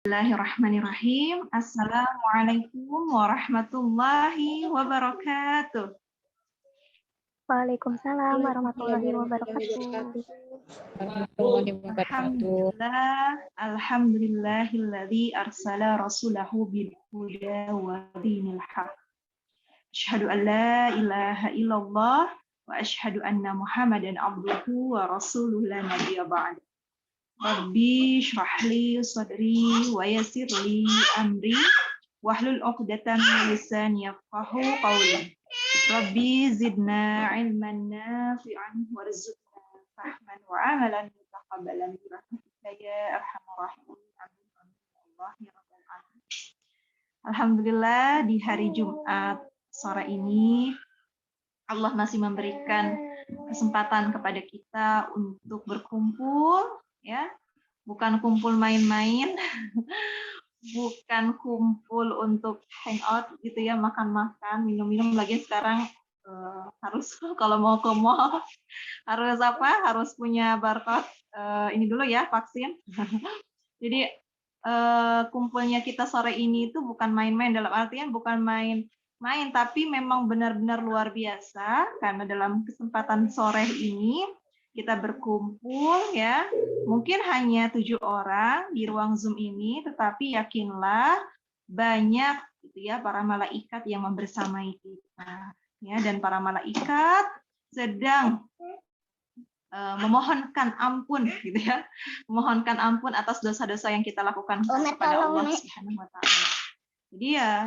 Bismillahirrahmanirrahim. Assalamualaikum warahmatullahi wabarakatuh. Waalaikumsalam warahmatullahi wabarakatuh. Alhamdulillahilladzi arsala rasulahu bil huda wa dinil haq. Asyhadu an la ilaha illallah wa asyhadu anna Muhammadan abduhu wa rasuluhu la nabiyya ba'd. Rabbi shrah li sadri wa yassir li amri wahlul 'uqdatam min lisani yafqahu qawli. Rabbi zidna 'ilman nafi'an warzuqna fahman wa 'amalan mutaqabbalan bi rahmatika ya arhamar rahimin. Alhamdulillah di hari Jumat sore ini Allah masih memberikan kesempatan kepada kita untuk berkumpul, ya, bukan kumpul main-main, bukan kumpul untuk hangout gitu ya, makan-makan, minum-minum. Lagi sekarang harus kalau mau ke mall harus harus punya barcode ini dulu ya, vaksin. Jadi kumpulnya kita sore ini itu bukan main-main, dalam artian bukan main, tapi memang benar-benar luar biasa karena dalam kesempatan sore ini kita berkumpul, ya, mungkin hanya 7 orang di ruang Zoom ini, tetapi yakinlah banyak gitu ya para malaikat yang membersamai kita, ya, dan para malaikat sedang memohonkan ampun gitu ya, memohonkan ampun atas dosa-dosa yang kita lakukan kepada Allah Subhanahu wa taala. Jadi ya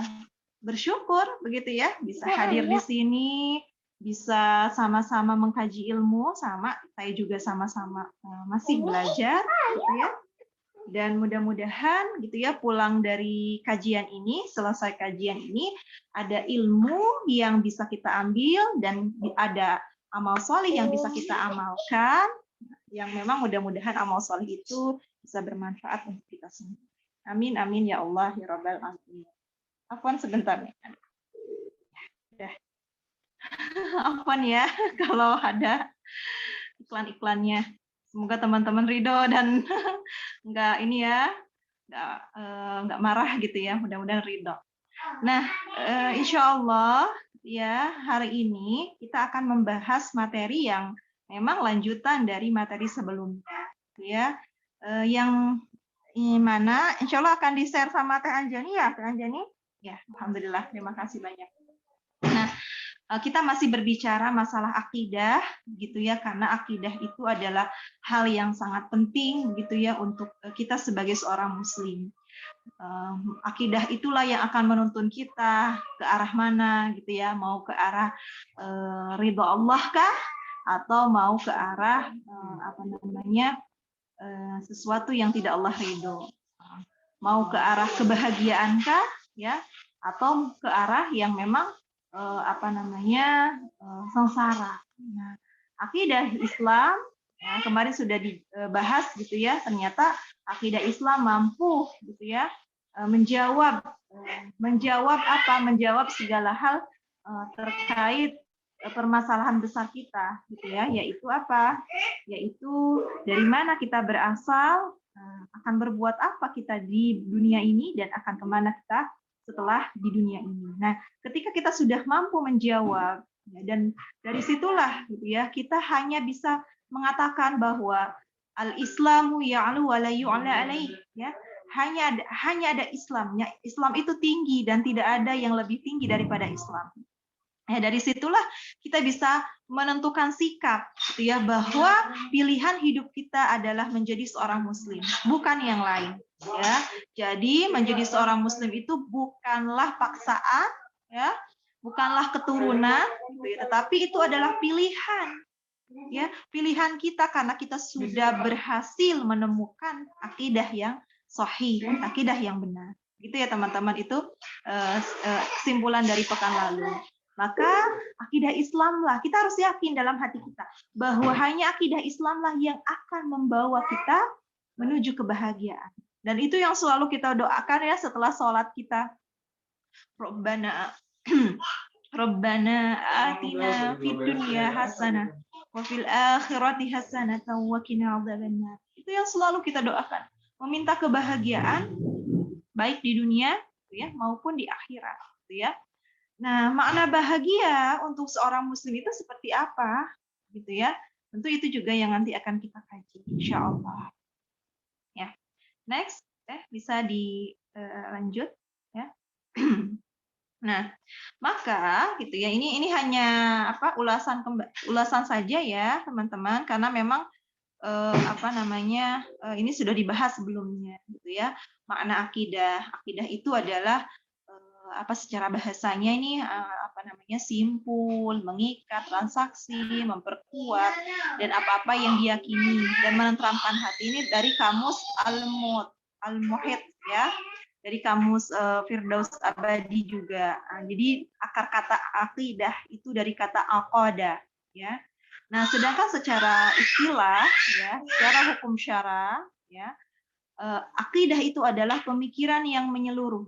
bersyukur begitu ya, bisa hadir di sini, bisa sama-sama mengkaji ilmu, sama saya juga sama-sama masih belajar gitu ya. Dan mudah-mudahan gitu ya, pulang dari kajian ini, selesai kajian ini ada ilmu yang bisa kita ambil dan ada amal soleh yang bisa kita amalkan, yang memang mudah-mudahan amal soleh itu bisa bermanfaat untuk kita semua. Amin amin ya Allah ya Rabbal alamin. Afwan sebentar nih. Ya. Afwan ya kalau ada iklan-iklannya. Semoga teman-teman ridho dan nggak ini ya, nggak marah gitu ya. Mudah-mudahan ridho. Nah, insya Allah ya hari ini kita akan membahas materi yang memang lanjutan dari materi sebelumnya, ya, yang mana insya Allah akan di-share sama Teh Anjani ya, Teh Anjani. Ya, alhamdulillah, terima kasih banyak. Nah, kita masih berbicara masalah akidah, gitu ya, karena akidah itu adalah hal yang sangat penting, gitu ya, untuk kita sebagai seorang Muslim. Akidah itulah yang akan menuntun kita ke arah mana, gitu ya, mau ke arah ridho Allah kah, atau mau ke arah sesuatu yang tidak Allah ridho, mau ke arah kebahagiaan kah, ya, atau ke arah yang memang sengsara. Nah, akidah Islam ya, kemarin sudah dibahas gitu ya, ternyata akidah Islam mampu gitu ya menjawab segala hal terkait permasalahan besar kita gitu ya, yaitu apa? Yaitu dari mana kita berasal, akan berbuat apa kita di dunia ini, dan akan kemana kita setelah di dunia ini. Nah, ketika kita sudah mampu menjawab, dan dari situlah gitu ya, kita hanya bisa mengatakan bahwa al-Islamu ya'lu wa la yu'la alaih, ya. Hanya ada Islamnya. Islam itu tinggi dan tidak ada yang lebih tinggi daripada Islam. Ya, dari situlah kita bisa menentukan sikap gitu ya, bahwa pilihan hidup kita adalah menjadi seorang muslim, bukan yang lain ya. Jadi menjadi seorang muslim itu bukanlah paksaan ya, bukanlah keturunan gitu ya, tetapi itu adalah pilihan ya, pilihan kita karena kita sudah berhasil menemukan akidah yang sahih, akidah yang benar. Gitu ya teman-teman, itu kesimpulan dari pekan lalu. Maka akidah Islamlah, kita harus yakin dalam hati kita bahwa hanya akidah Islamlah yang akan membawa kita menuju kebahagiaan. Dan itu yang selalu kita doakan ya setelah sholat kita. Rabbana atina fid dunya hasanah wa fil akhirati hasanah wa qina adzabannar. Itu yang selalu kita doakan. Meminta kebahagiaan baik di dunia gitu ya maupun di akhirat gitu ya. Nah, makna bahagia untuk seorang muslim itu seperti apa gitu ya. Tentu itu juga yang nanti akan kita kaji insyaallah. Ya. Next, bisa dilanjut ya. Nah, maka gitu ya. Ini hanya ulasan saja ya, teman-teman, karena memang ini sudah dibahas sebelumnya gitu ya. Makna akidah. Akidah itu adalah secara bahasanya ini simpul, mengikat, transaksi, memperkuat dan apa-apa yang diyakini dan menenteramkan hati. Ini dari kamus Al-Muhit ya. Dari kamus Firdaus Abadi juga. Jadi akar kata akidah itu dari kata aqada ya. Nah, sedangkan secara istilah ya, secara hukum syara ya, akidah itu adalah pemikiran yang menyeluruh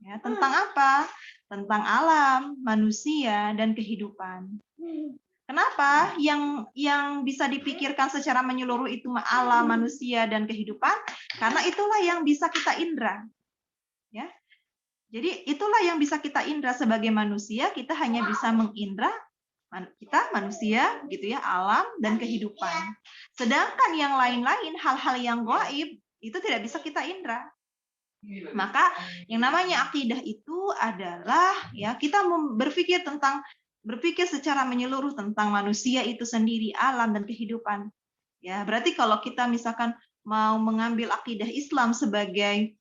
ya, tentang apa? Tentang alam, manusia dan kehidupan. Kenapa yang bisa dipikirkan secara menyeluruh itu alam, manusia dan kehidupan? Karena itulah yang bisa kita indra. Ya. Jadi itulah yang bisa kita indra sebagai manusia, kita hanya bisa mengindra kita manusia gitu ya, alam dan kehidupan. Sedangkan yang lain-lain, hal-hal yang gaib itu tidak bisa kita indra. Maka yang namanya akidah itu adalah ya kita berpikir secara menyeluruh tentang manusia itu sendiri, alam dan kehidupan. Ya, berarti kalau kita misalkan mau mengambil akidah Islam sebagai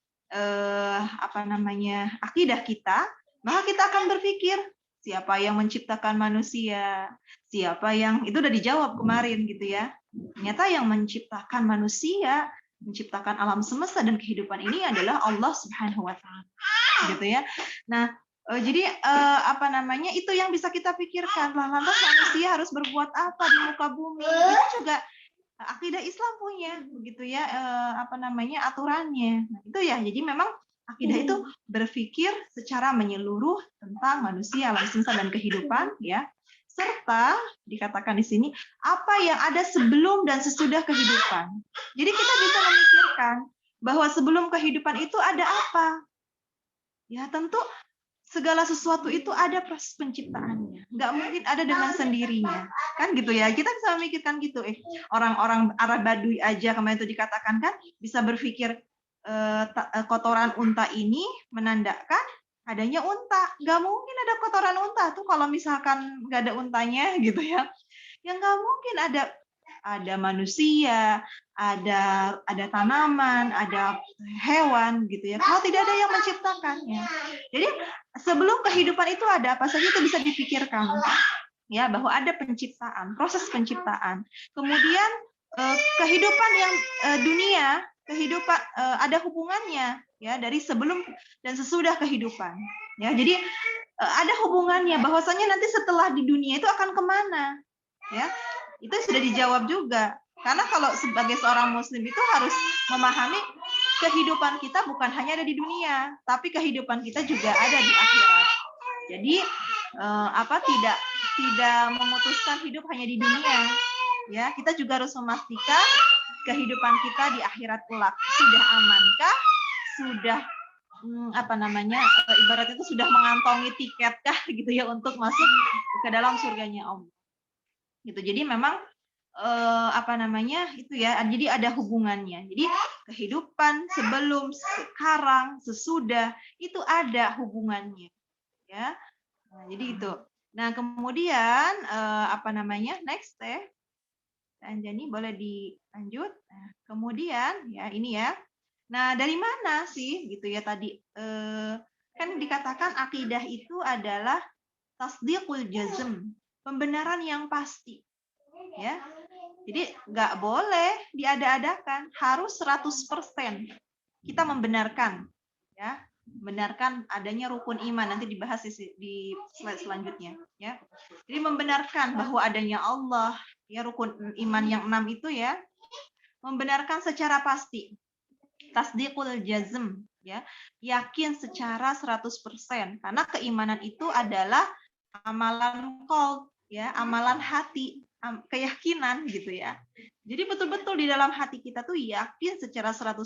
akidah kita, maka kita akan berpikir siapa yang menciptakan manusia, siapa yang itu udah dijawab kemarin gitu ya. Ternyata yang menciptakan manusia, menciptakan alam semesta dan kehidupan ini adalah Allah Subhanahu wa taala. Gitu ya. Nah, jadi itu yang bisa kita pikirkan. Lantas manusia harus berbuat apa di muka bumi? Itu juga akidah Islam punya begitu ya aturannya. Nah, itu ya. Jadi memang akidah itu berpikir secara menyeluruh tentang manusia, alam semesta dan kehidupan ya. Serta dikatakan di sini apa yang ada sebelum dan sesudah kehidupan. Jadi kita bisa memikirkan bahwa sebelum kehidupan itu ada apa? Ya, tentu segala sesuatu itu ada proses penciptaannya. Nggak mungkin ada dengan sendirinya. Kan gitu ya. Kita bisa memikirkan gitu. Orang-orang Arab Baduy aja kemarin itu dikatakan kan bisa berpikir kotoran unta ini menandakan adanya unta. Nggak mungkin ada kotoran unta tuh kalau misalkan nggak ada untanya gitu ya. Yang nggak mungkin ada manusia, ada tanaman, ada hewan gitu ya. Kalau tidak ada yang menciptakannya. Jadi sebelum kehidupan itu ada apa saja itu bisa dipikirkan. Ya, bahwa ada penciptaan, proses penciptaan. Kemudian kehidupan yang dunia, kehidupan ada hubungannya ya dari sebelum dan sesudah kehidupan. Ya, jadi ada hubungannya bahwasanya nanti setelah di dunia itu akan kemana? Ya, itu sudah dijawab juga. Karena kalau sebagai seorang muslim itu harus memahami kehidupan kita bukan hanya ada di dunia, tapi kehidupan kita juga ada di akhirat. Jadi tidak memutuskan hidup hanya di dunia. Ya, kita juga harus memastikan kehidupan kita di akhirat kelak sudah amankah, sudah ibarat itu sudah mengantongi tiket kah gitu ya untuk masuk ke dalam surganya Allah. Gitu. Jadi memang itu ya, jadi ada hubungannya. Jadi kehidupan sebelum, sekarang, sesudah itu ada hubungannya ya. Nah, jadi itu. Nah, kemudian next Anjani boleh dilanjut. Nah, kemudian ya ini ya. Nah, dari mana sih gitu ya tadi kan dikatakan akidah itu adalah tasdiqul jazm, pembenaran yang pasti. Ya. Jadi nggak boleh diada-adakan, harus 100% kita membenarkan ya, membenarkan adanya rukun iman, nanti dibahas di slide selanjutnya ya. Jadi membenarkan bahwa adanya Allah ya, rukun iman yang 6 itu ya, membenarkan secara pasti. Tasdiqul jazm ya, yakin secara 100% karena keimanan itu adalah amalan qalb ya, amalan hati keyakinan gitu ya. Jadi betul-betul di dalam hati kita tuh yakin secara 100%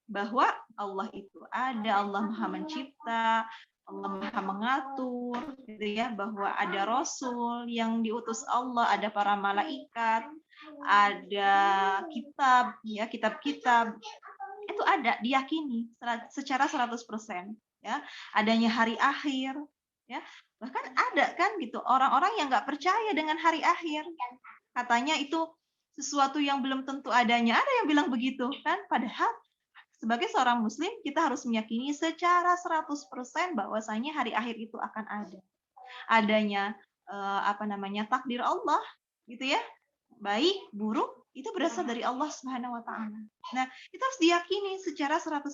bahwa Allah itu ada, Allah Maha Mencipta, Allah Maha Mengatur, gitu ya, bahwa ada Rasul yang diutus Allah, ada para malaikat, ada kitab, ya, kitab-kitab, itu ada, diyakini secara 100%, ya, adanya hari akhir, ya, bahkan ada kan gitu orang-orang yang nggak percaya dengan hari akhir, katanya itu sesuatu yang belum tentu adanya, ada yang bilang begitu kan, padahal sebagai seorang muslim kita harus meyakini secara 100% bahwasanya hari akhir itu akan ada. Adanya takdir Allah gitu ya. Baik, buruk itu berasal dari Allah Subhanahu wa taala. Nah, itu harus diyakini secara 100%.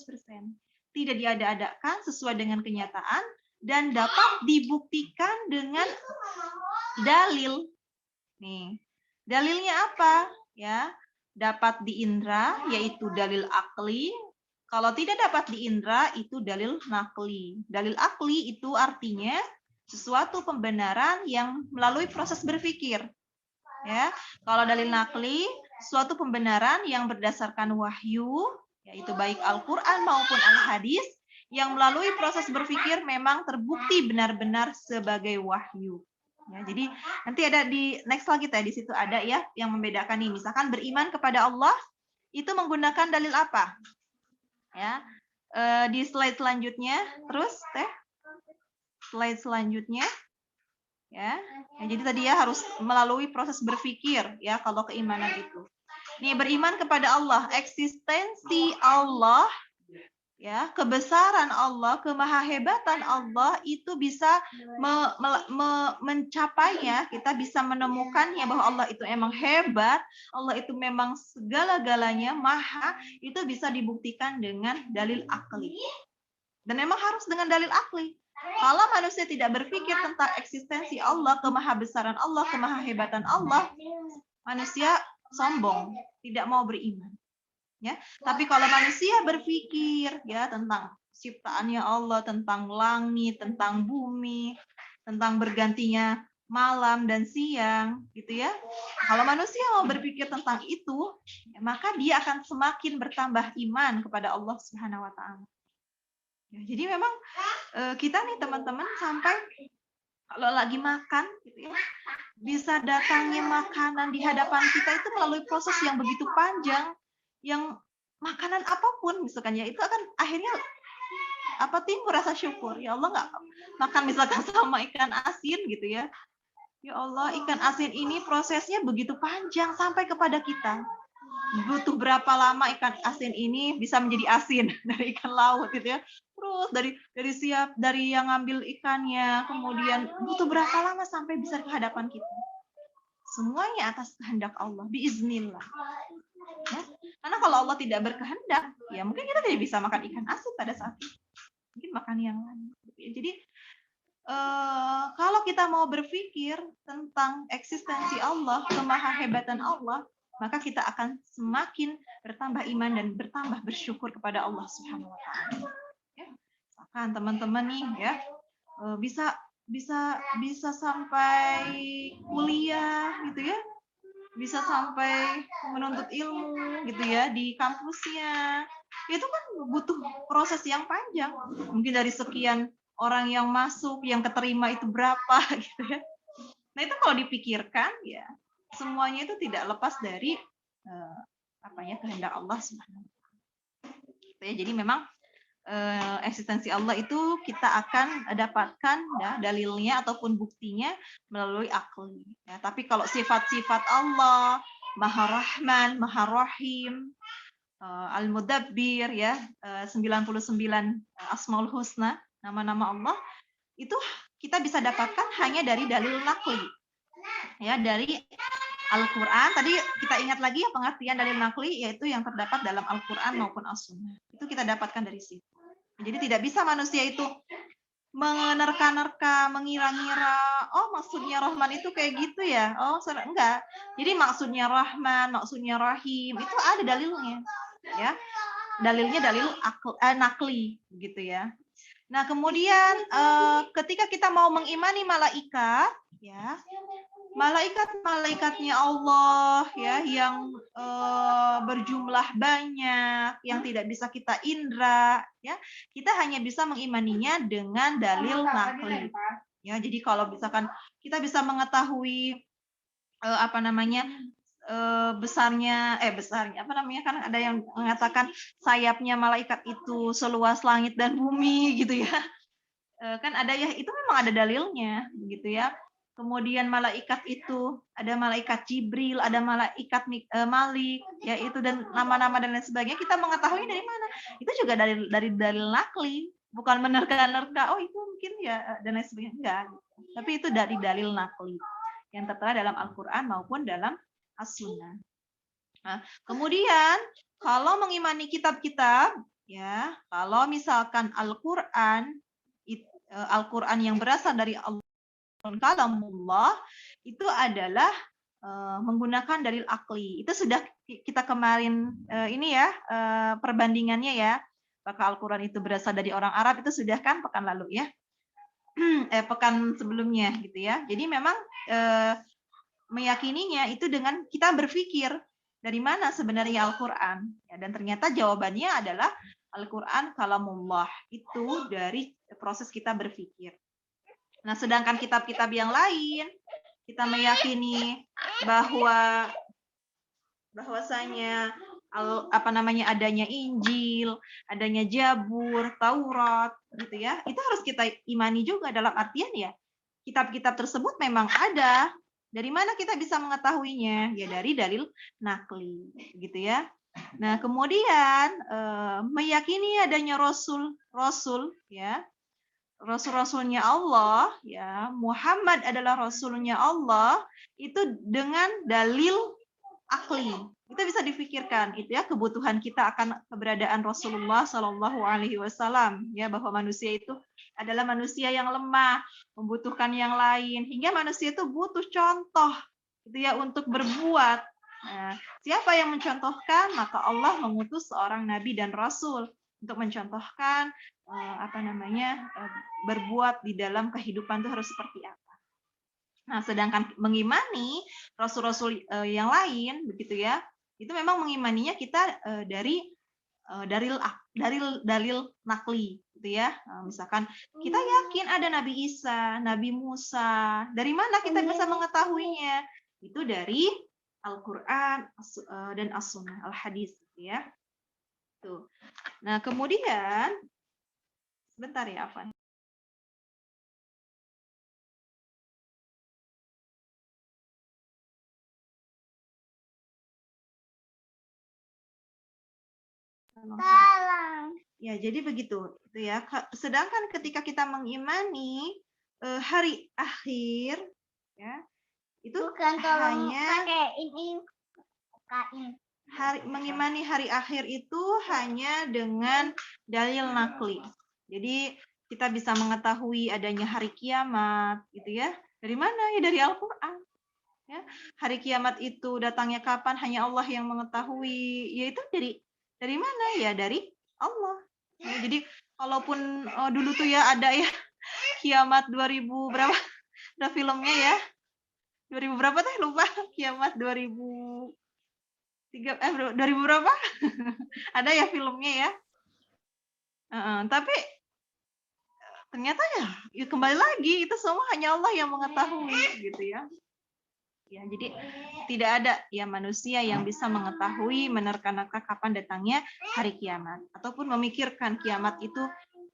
Tidak diada-adakan sesuai dengan kenyataan dan dapat dibuktikan dengan dalil. Nih, dalilnya apa? Ya, dapat diindra yaitu dalil akli. Kalau tidak dapat diindra itu dalil nakli. Dalil akli itu artinya sesuatu pembenaran yang melalui proses berpikir. Ya, kalau dalil nakli suatu pembenaran yang berdasarkan wahyu, yaitu baik Al-Qur'an maupun Al-Hadis yang melalui proses berpikir memang terbukti benar-benar sebagai wahyu. Ya, jadi nanti ada di next slide kita di situ ada ya yang membedakan ini. Misalkan beriman kepada Allah itu menggunakan dalil apa? Ya, di slide selanjutnya, terus slide selanjutnya, ya. Jadi tadi ya harus melalui proses berpikir ya kalau keimanan itu. Nih beriman kepada Allah, eksistensi Allah, ya, kebesaran Allah, kemahahebatan Allah itu bisa mencapainya, kita bisa menemukannya bahwa Allah itu emang hebat, Allah itu memang segala-galanya maha, itu bisa dibuktikan dengan dalil akli. Dan memang harus dengan dalil akli. Kalau manusia tidak berpikir tentang eksistensi Allah, kemahabesaran Allah, kemahahebatan Allah, manusia sombong, tidak mau beriman. Ya, tapi kalau manusia berpikir ya tentang ciptaannya Allah, tentang langit, tentang bumi, tentang bergantinya malam dan siang, gitu ya. Kalau manusia mau berpikir tentang itu, ya, maka dia akan semakin bertambah iman kepada Allah Subhanahu wa taala. Ya, jadi memang kita nih teman-teman sampai kalau lagi makan gitu ya, bisa datangnya makanan di hadapan kita itu melalui proses yang begitu panjang, yang makanan apapun misalkan ya itu akan akhirnya timbul rasa syukur. Ya Allah, nggak makan misalkan sama ikan asin gitu ya. Ya Allah, ikan asin ini prosesnya begitu panjang sampai kepada kita. Butuh berapa lama ikan asin ini bisa menjadi asin dari ikan laut gitu ya. Terus dari yang ngambil ikannya, kemudian butuh berapa lama sampai bisa ke hadapan kita. Semuanya atas kehendak Allah, biiznillah. Ya. Karena kalau Allah tidak berkehendak, ya mungkin kita tidak bisa makan ikan asin pada saat itu. Mungkin makan yang lain. Jadi kalau kita mau berpikir tentang eksistensi Allah, kemahahebatan Allah, maka kita akan semakin bertambah iman dan bertambah bersyukur kepada Allah Subhanahu wa taala. Ya. Misalkan teman-teman nih ya bisa sampai kuliah gitu ya. Bisa sampai menuntut ilmu gitu ya di kampusnya. Itu kan butuh proses yang panjang. Mungkin dari sekian orang yang masuk, yang keterima itu berapa gitu ya. Nah, itu kalau dipikirkan ya semuanya itu tidak lepas dari kehendak Allah Subhanahu wa taala. Jadi memang eksistensi Allah itu kita akan dapatkan ya, dalilnya ataupun buktinya melalui akli. Ya, tapi kalau sifat-sifat Allah, Maha Rahman, Maha Rahim, Al-Mudabbir ya, 99 Asmaul Husna, nama-nama Allah, itu kita bisa dapatkan hanya dari dalil nakli. Ya, dari Al-Quran, tadi kita ingat lagi ya pengertian dalil nakli, yaitu yang terdapat dalam Al-Quran maupun As-Sunnah. Itu kita dapatkan dari situ. Jadi tidak bisa manusia itu menerka-nerka, mengira-ngira, oh maksudnya Rahman itu kayak gitu ya, oh enggak. Jadi maksudnya Rahman, maksudnya Rahim, itu ada dalilnya. Ya, dalilnya dalil nakli, gitu ya. Nah kemudian ketika kita mau mengimani malaikat, ya, malaikat-malaikatnya Allah ya yang berjumlah banyak, yang tidak bisa kita indra ya. Kita hanya bisa mengimaninya dengan dalil nakli. Ya, jadi kalau misalkan kita bisa mengetahui besarnya apa namanya, kan ada yang mengatakan sayapnya malaikat itu seluas langit dan bumi gitu ya. Kan ada ya, itu memang ada dalilnya gitu ya. Kemudian malaikat itu ada malaikat Jibril, ada malaikat Malik, ya itu dan nama-nama dan lain sebagainya. Kita mengetahui dari mana? Itu juga dari dalil nakli, bukan menerka-nerka. Oh itu mungkin ya dan lain sebagainya, enggak. Tapi itu dari dalil nakli yang tertera dalam Al-Quran maupun dalam As-Sunnah. Nah, kemudian kalau mengimani kitab-kitab, ya kalau misalkan Al-Quran yang berasal dari Allah, kalamullah, itu adalah menggunakan dalil akli. Itu sudah kita kemarin ini ya perbandingannya ya. Apakah Al-Quran itu berasal dari orang Arab, itu sudah kan pekan lalu ya. Pekan sebelumnya gitu ya. Jadi memang meyakininya itu dengan kita berpikir dari mana sebenarnya Al-Quran. Ya, dan ternyata jawabannya adalah Al-Quran kalamullah. Itu dari proses kita berpikir. Nah, sedangkan kitab-kitab yang lain, kita meyakini bahwasanya adanya Injil, adanya Zabur, Taurat, gitu ya. Itu harus kita imani juga dalam artian ya, kitab-kitab tersebut memang ada. Dari mana kita bisa mengetahuinya? Ya dari dalil nakli, gitu ya. Nah, kemudian meyakini adanya rasul ya. Rasul-rasulnya Allah ya, Muhammad adalah rasulnya Allah, itu dengan dalil akli. Itu bisa dipikirkan itu ya, kebutuhan kita akan keberadaan Rasulullah Shallallahu alaihi wasallam ya, bahwa manusia itu adalah manusia yang lemah, membutuhkan yang lain, hingga manusia itu butuh contoh gitu ya untuk berbuat. Nah, siapa yang mencontohkan? Maka Allah mengutus seorang nabi dan rasul untuk mencontohkan berbuat di dalam kehidupan itu harus seperti apa. Nah, sedangkan mengimani rasul-rasul yang lain begitu ya, itu memang mengimaninya kita dari dalil nakli gitu ya. Misalkan kita yakin ada Nabi Isa, Nabi Musa. Dari mana kita bisa mengetahuinya? Itu dari Al-Qur'an dan As-Sunnah, Al-Hadis gitu ya. Tuh. Nah, kemudian sebentar ya, Afan. Salam. Ya, jadi begitu itu ya. Sedangkan ketika kita mengimani hari akhir ya, itu bukan hanya pakai ini mengimani hari akhir itu hanya dengan dalil nakli. Jadi kita bisa mengetahui adanya hari kiamat gitu ya. Dari mana? Ya dari Al-Qur'an. Ya, hari kiamat itu datangnya kapan hanya Allah yang mengetahui. Yaitu dari mana? Ya dari Allah. Ya, jadi kalaupun dulu tuh ya ada ya kiamat 2000 berapa? Ada filmnya ya. 2000 berapa teh lupa. Kiamat 2000 berapa? Ada ya filmnya ya. Tapi ternyata ya kembali lagi itu semua hanya Allah yang mengetahui gitu ya. Ya, jadi tidak ada ya manusia yang bisa mengetahui menerka-nerka kapan datangnya hari kiamat ataupun memikirkan kiamat itu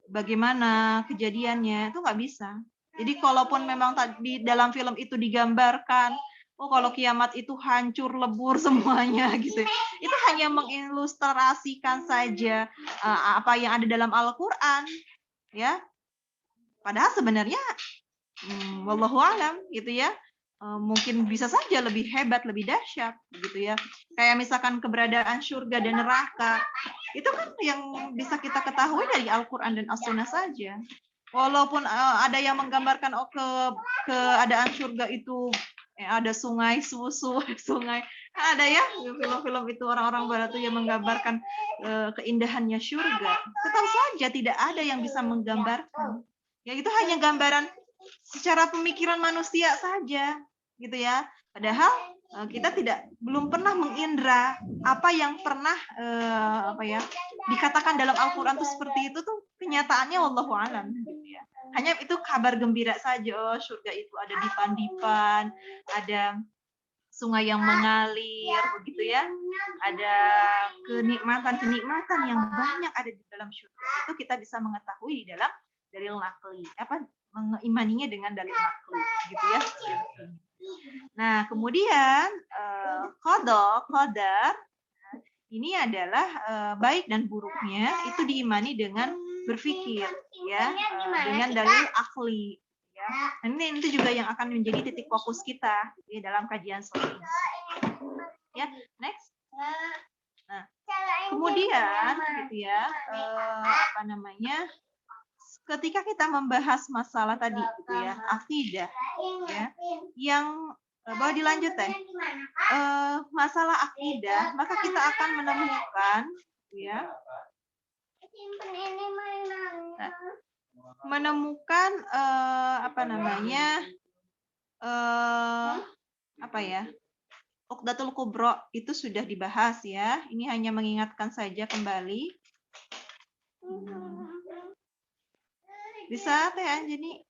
bagaimana kejadiannya, itu nggak bisa. Jadi kalaupun memang di dalam film itu digambarkan, oh kalau kiamat itu hancur lebur semuanya gitu, itu hanya mengilustrasikan saja apa yang ada dalam Al-Quran, ya. Padahal sebenarnya, wallahu alam gitu ya. Mungkin bisa saja lebih hebat, lebih dahsyat, gitu ya. Kayak misalkan keberadaan surga dan neraka, itu kan yang bisa kita ketahui dari Al-Quran dan As-Sunnah saja. Walaupun ada yang menggambarkan keadaan surga itu ada sungai susu, sungai. Ada ya film-film itu orang-orang barat tuh yang menggambarkan keindahannya surga. Tetap saja tidak ada yang bisa menggambarkan. Ya itu hanya gambaran secara pemikiran manusia saja. gitu ya. Padahal kita belum pernah mengindra apa yang pernah dikatakan dalam Al-Qur'an itu seperti itu tuh kenyataannya wallahu alam gitu ya. Hanya itu kabar gembira saja, oh, surga itu ada dipan-dipan, ada sungai yang mengalir begitu ya. Ada kenikmatan-kenikmatan yang banyak ada di dalam surga. Itu kita bisa mengetahui di dalam dalil naqli. Mengimaninya dengan dalil naqli gitu ya. Nah, kemudian qadar ini adalah baik dan buruknya itu diimani dengan berpikir ya, dengan dalil akli ya. Ini itu juga yang akan menjadi titik fokus kita ya, dalam kajian sore ini. Ya, next. Nah, kemudian gitu ya, ketika kita membahas masalah tadi gitu ya, akidah ya, yang boleh dilanjut ya. Masalah akidah, maka kita akan menemukan ya, Uqdatul Kubro itu sudah dibahas ya. Ini hanya mengingatkan saja kembali. Bisa Teh Anjani?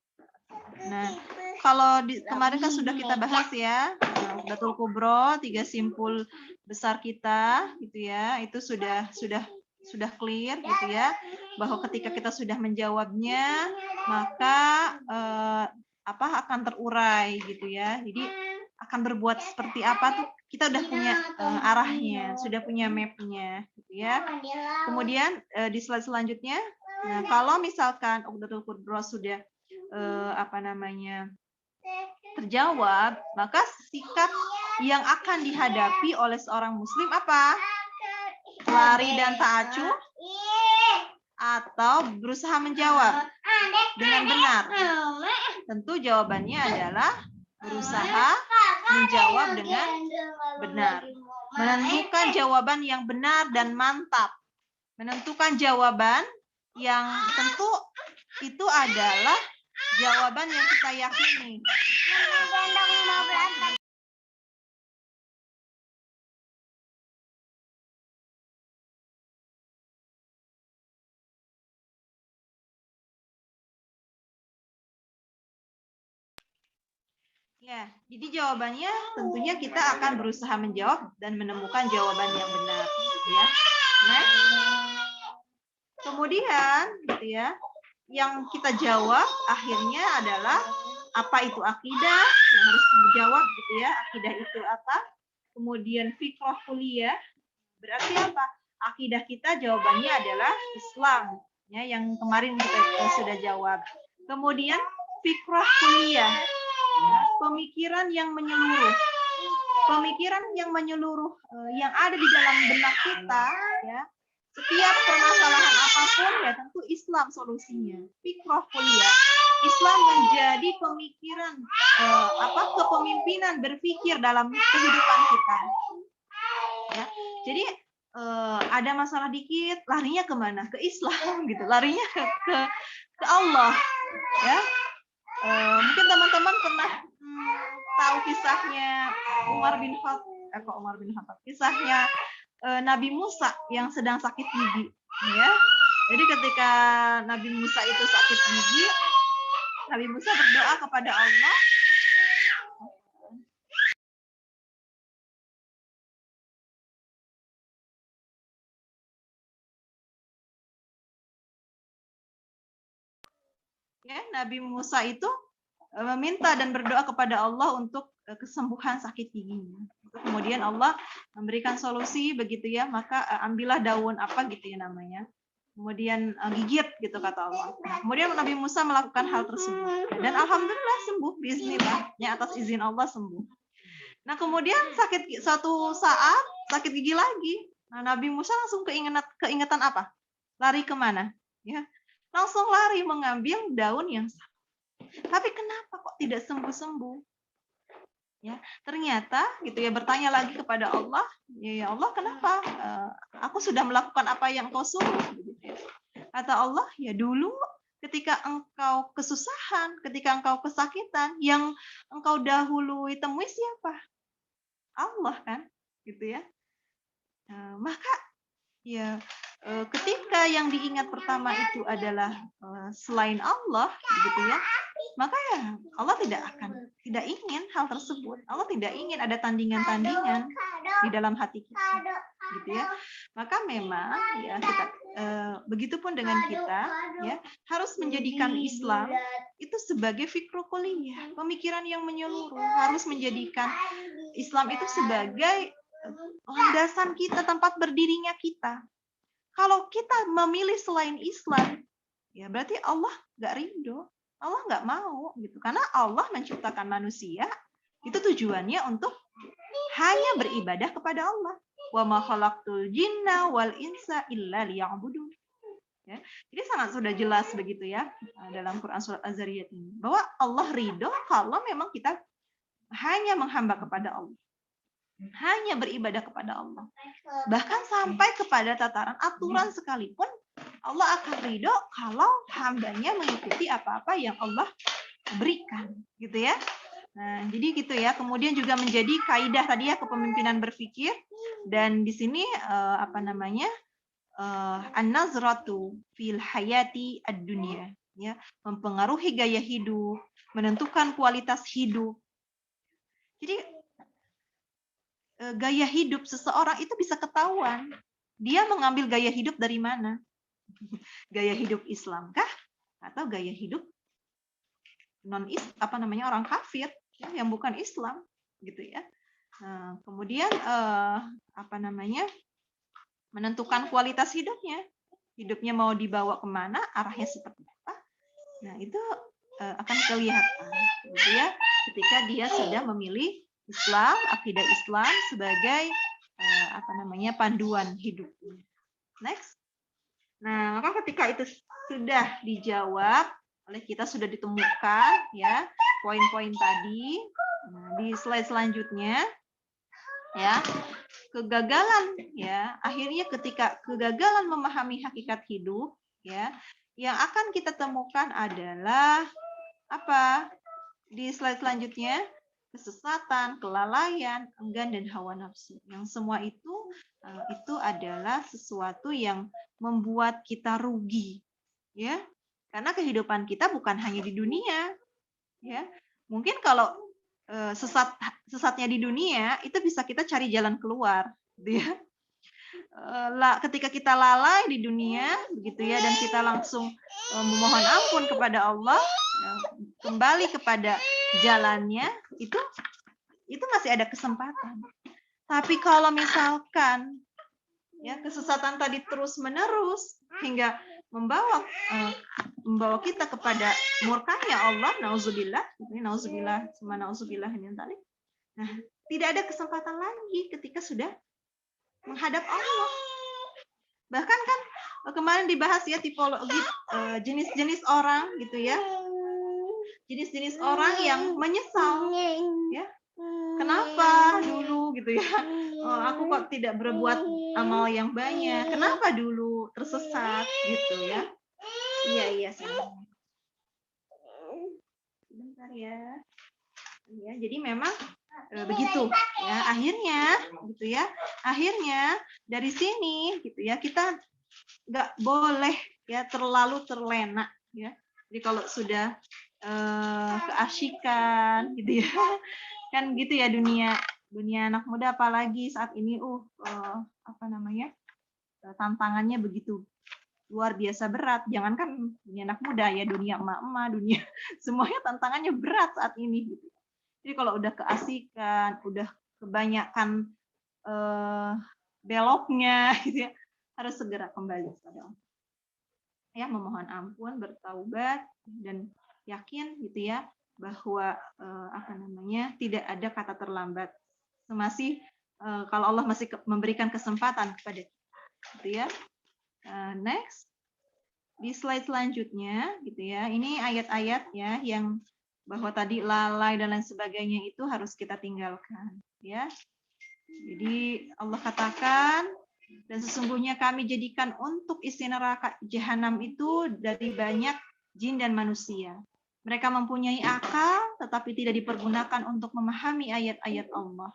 Nah, kalau kemarin kan sudah kita bahas ya, Uqdatul Kubro, 3 simpul besar kita gitu ya. Itu sudah clear gitu ya, bahwa ketika kita sudah menjawabnya, maka akan terurai gitu ya. Jadi akan berbuat seperti apa tuh kita udah punya arahnya, sudah punya mapnya gitu ya. Kemudian di slide selanjutnya, nah, kalau misalkan Uqdatul Kubro sudah terjawab, maka sikap yang akan dihadapi oleh seorang muslim apa? Lari dan tak acuh atau berusaha menjawab dengan benar? Tentu jawabannya adalah berusaha menjawab dengan benar. Menentukan jawaban yang benar dan mantap. Menentukan jawaban yang tentu itu adalah jawaban yang kita yakini. Ya, jadi jawabannya tentunya kita akan berusaha menjawab dan menemukan jawaban yang benar, gitu ya. Nah, kemudian, gitu ya, yang kita jawab akhirnya adalah apa itu akidah yang harus dijawab, gitu ya. Akidah itu apa? Kemudian fiqh kuliah berarti apa? Akidah kita jawabannya adalah Islam, ya, yang kemarin kita sudah jawab. Kemudian fiqh kuliah. Pemikiran yang menyeluruh, yang ada di dalam benak kita, ya. Setiap permasalahan apapun, ya tentu Islam solusinya. Fikrah kuliah, Islam menjadi pemikiran, kepemimpinan berpikir dalam kehidupan kita. Ya, jadi ada masalah dikit, larinya kemana? Ke Islam, gitu. Larinya ke Allah, ya. Mungkin teman-teman pernah tahu kisahnya Umar bin Khattab, kisahnya Nabi Musa yang sedang sakit gigi, ya. Jadi ketika Nabi Musa itu sakit gigi, Nabi Musa berdoa kepada Allah. Ya, Nabi Musa itu meminta dan berdoa kepada Allah untuk kesembuhan sakit giginya. Kemudian Allah memberikan solusi begitu ya, maka ambillah daun apa gitu ya namanya. Kemudian gigit gitu kata Allah. Nah, kemudian Nabi Musa melakukan hal tersebut dan alhamdulillah sembuh bismillahnya, atas izin Allah sembuh. Nah, kemudian suatu saat sakit gigi lagi. Nah, Nabi Musa langsung keingetan apa? Lari kemana? Ya, langsung lari mengambil daun yang sama. Tapi kenapa kok tidak sembuh-sembuh? Ya, ternyata gitu ya, bertanya lagi kepada Allah, ya Allah, kenapa? Aku sudah melakukan apa yang Kau suruh. Kata Allah, ya dulu ketika engkau kesusahan, ketika engkau kesakitan, yang engkau dahului temui siapa? Allah kan, gitu ya. Maka ya ketika yang diingat pertama itu adalah selain Allah, gitu ya, maka ya Allah tidak ingin hal tersebut. Allah tidak ingin ada tandingan-tandingan di dalam hati kita, gitu ya. Maka memang ya kita begitupun dengan kita ya harus menjadikan Islam itu sebagai fikru kulliyah, pemikiran yang menyeluruh, harus menjadikan Islam itu sebagai landasan kita, tempat berdirinya kita. Kalau kita memilih selain Islam, ya berarti Allah nggak ridho, Allah nggak mau, gitu. Karena Allah menciptakan manusia itu tujuannya untuk hanya beribadah kepada Allah. Wa ma khalaqtul jinna wal insa illa liya'budun. Ya, jadi sangat sudah jelas begitu ya dalam Quran surat Az-Zariyat ini bahwa Allah ridho kalau memang kita hanya menghamba kepada Allah, hanya beribadah kepada Allah. Bahkan sampai kepada tataran aturan sekalipun Allah akan ridho kalau hambanya mengikuti apa-apa yang Allah berikan, gitu ya. Nah, jadi gitu ya. Kemudian juga menjadi kaidah tadi ya kepemimpinan berpikir, dan di sini an-nazratu fil hayati ad-dunya, ya, mempengaruhi gaya hidup, menentukan kualitas hidup. Jadi gaya hidup seseorang itu bisa ketahuan. Dia mengambil gaya hidup dari mana? Gaya hidup Islam kah? Atau gaya hidup orang kafir ya, yang bukan Islam, gitu ya. Kemudian menentukan kualitas hidupnya. Hidupnya mau dibawa kemana, arahnya seperti apa. Nah, itu akan kelihatan, gitu ya, ketika dia sudah memilih Islam, akidah Islam sebagai panduan hidupnya. Next. Nah, maka ketika itu sudah dijawab oleh kita, sudah ditemukan ya poin-poin tadi. Nah, di slide selanjutnya ya, kegagalan ya, akhirnya ketika kegagalan memahami hakikat hidup ya, yang akan kita temukan adalah apa? Di slide selanjutnya, kesesatan, kelalaian, enggan, dan hawa nafsu. Yang semua itu adalah sesuatu yang membuat kita rugi, ya. Karena kehidupan kita bukan hanya di dunia, ya. Mungkin kalau sesatnya di dunia itu bisa kita cari jalan keluar, gitu ya. Ketika kita lalai di dunia, begitu ya, dan kita langsung memohon ampun kepada Allah, kembali kepada jalannya, itu masih ada kesempatan. Tapi kalau misalkan ya kesesatan tadi terus menerus hingga membawa kita kepada murkanya Allah, nauzubillah, ini tadi. Nah, tidak ada kesempatan lagi ketika sudah menghadap Allah. Bahkan kan kemarin dibahas ya tipologi jenis-jenis orang, gitu ya. Jenis-jenis orang yang menyesal, ya. Kenapa dulu, gitu ya? Aku kok tidak berbuat amal yang banyak. Kenapa dulu tersesat, gitu ya? Iya sayang. Sebentar ya. Ya, jadi memang begitu ya. Akhirnya, gitu ya. Akhirnya dari sini, gitu ya, kita nggak boleh ya terlalu terlena, ya. Jadi kalau sudah keasyikan, gitu ya. Kan gitu ya dunia anak muda, apalagi saat ini tantangannya begitu luar biasa berat. Jangankan dunia anak muda ya, dunia emak-emak, dunia semuanya tantangannya berat saat ini, gitu. Jadi kalau udah keasikan, udah kebanyakan beloknya, gitu ya, harus segera kembali kepada Allah. Ya, memohon ampun, bertaubat, dan yakin, gitu ya, bahwa tidak ada kata terlambat. Kalau Allah masih memberikan kesempatan kepada kita, gitu ya. Next, di slide selanjutnya, gitu ya. Ini ayat-ayat ya yang bahwa tadi lalai dan lain sebagainya itu harus kita tinggalkan, ya. Jadi Allah katakan, dan sesungguhnya kami jadikan untuk isi neraka jahanam itu dari banyak jin dan manusia. Mereka mempunyai akal, tetapi tidak dipergunakan untuk memahami ayat-ayat Allah.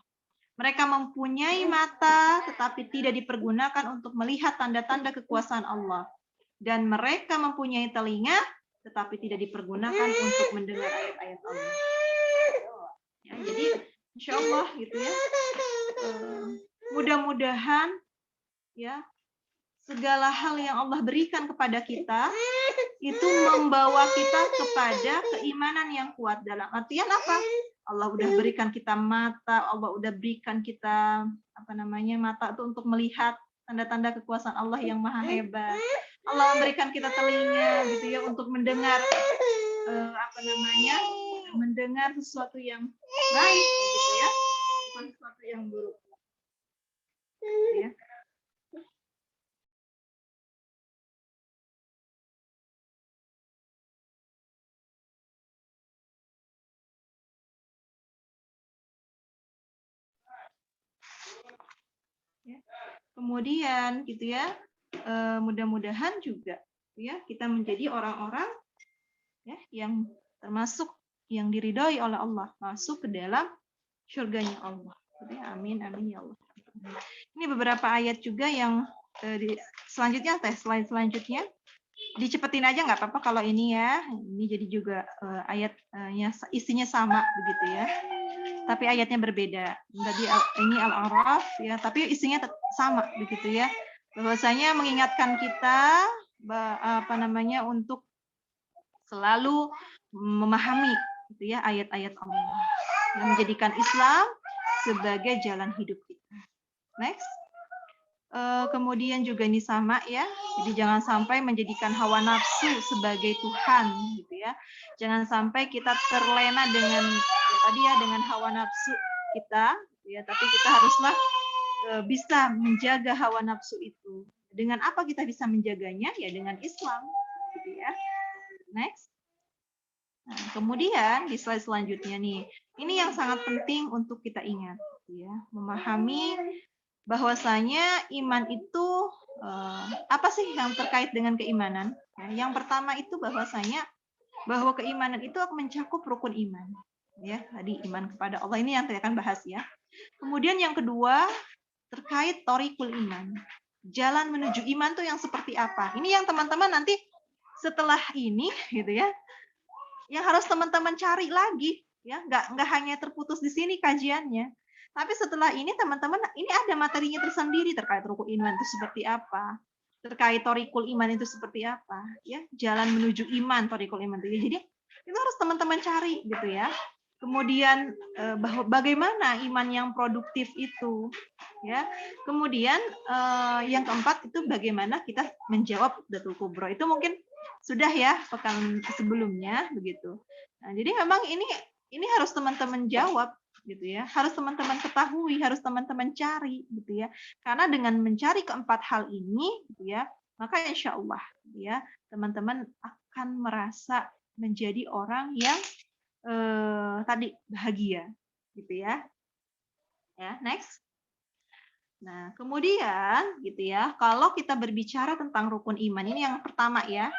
Mereka mempunyai mata, tetapi tidak dipergunakan untuk melihat tanda-tanda kekuasaan Allah. Dan mereka mempunyai telinga, tetapi tidak dipergunakan untuk mendengar ayat-ayat Allah. Ya, jadi, insya Allah gitu ya. Mudah-mudahan ya segala hal yang Allah berikan kepada kita itu membawa kita kepada keimanan yang kuat. Dalam artian apa? Allah udah berikan kita mata, Allah udah berikan kita mata itu untuk melihat tanda-tanda kekuasaan Allah yang maha hebat. Allah memberikan kita telinga gitu ya untuk mendengar mendengar sesuatu yang baik gitu ya, bukan sesuatu yang buruk. Ya. Kemudian gitu ya, mudah-mudahan juga ya kita menjadi orang-orang ya yang termasuk yang diridhoi oleh Allah, masuk ke dalam surganya Allah. Amin amin ya Allah. Ini beberapa ayat juga yang selanjutnya slide selanjutnya dicepetin aja nggak apa-apa kalau ini ya. Ini jadi juga ayatnya isinya sama begitu ya. Tapi ayatnya berbeda. Tadi ini Al-A'raf ya, tapi isinya sama begitu ya. Bahwasanya mengingatkan kita untuk selalu memahami gitu ya ayat-ayat Allah yang menjadikan Islam sebagai jalan hidup kita. Next. Kemudian juga ini sama ya. Jadi jangan sampai menjadikan hawa nafsu sebagai Tuhan gitu ya. Jangan sampai kita terlena dengan dengan hawa nafsu kita ya, tapi kita haruslah bisa menjaga hawa nafsu itu. Dengan apa kita bisa menjaganya? Ya dengan Islam gitu ya. Next. Nah, kemudian di slide selanjutnya nih. Ini yang sangat penting untuk kita ingat ya, memahami bahwasanya iman itu apa sih yang terkait dengan keimanan? Yang pertama itu bahwa keimanan itu mencakup rukun iman. Ya, tadi iman kepada Allah ini yang saya akan bahas ya. Kemudian yang kedua terkait thoriqul iman. Jalan menuju iman tuh yang seperti apa? Ini yang teman-teman nanti setelah ini gitu ya. Yang harus teman-teman cari lagi ya, nggak hanya terputus di sini kajiannya. Tapi setelah ini teman-teman ini ada materinya tersendiri terkait rukun iman itu seperti apa, terkait thoriqul iman itu seperti apa, ya jalan menuju iman thoriqul iman itu. Jadi itu harus teman-teman cari gitu ya. Kemudian bagaimana iman yang produktif itu, ya. Kemudian yang keempat itu bagaimana kita menjawab Datul Kubro. Itu mungkin sudah ya pekan sebelumnya begitu. Nah, jadi memang ini harus teman-teman jawab gitu ya, harus teman-teman ketahui, harus teman-teman cari gitu ya. Karena dengan mencari keempat hal ini gitu ya, maka insya Allah ya teman-teman akan merasa menjadi orang yang tadi bahagia gitu ya. Ya, next. Nah, kemudian gitu ya, kalau kita berbicara tentang rukun iman, ini yang pertama ya,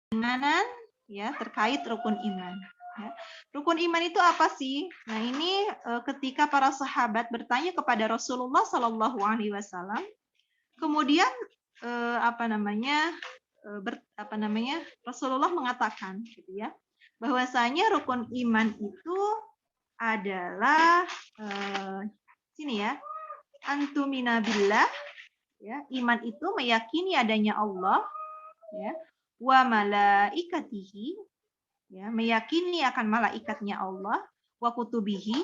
keimanan ya terkait rukun iman. Ya. Rukun iman itu apa sih? Nah, ini ketika para sahabat bertanya kepada Rasulullah Shallallahu Alaihi Wasallam, kemudian Rasulullah mengatakan, gitu ya, bahwasanya rukun iman itu adalah sini ya, antumina billah, ya, iman itu meyakini adanya Allah, ya, wa malaikatihi, ya, meyakini akan malaikatnya Allah, wa kutubihi,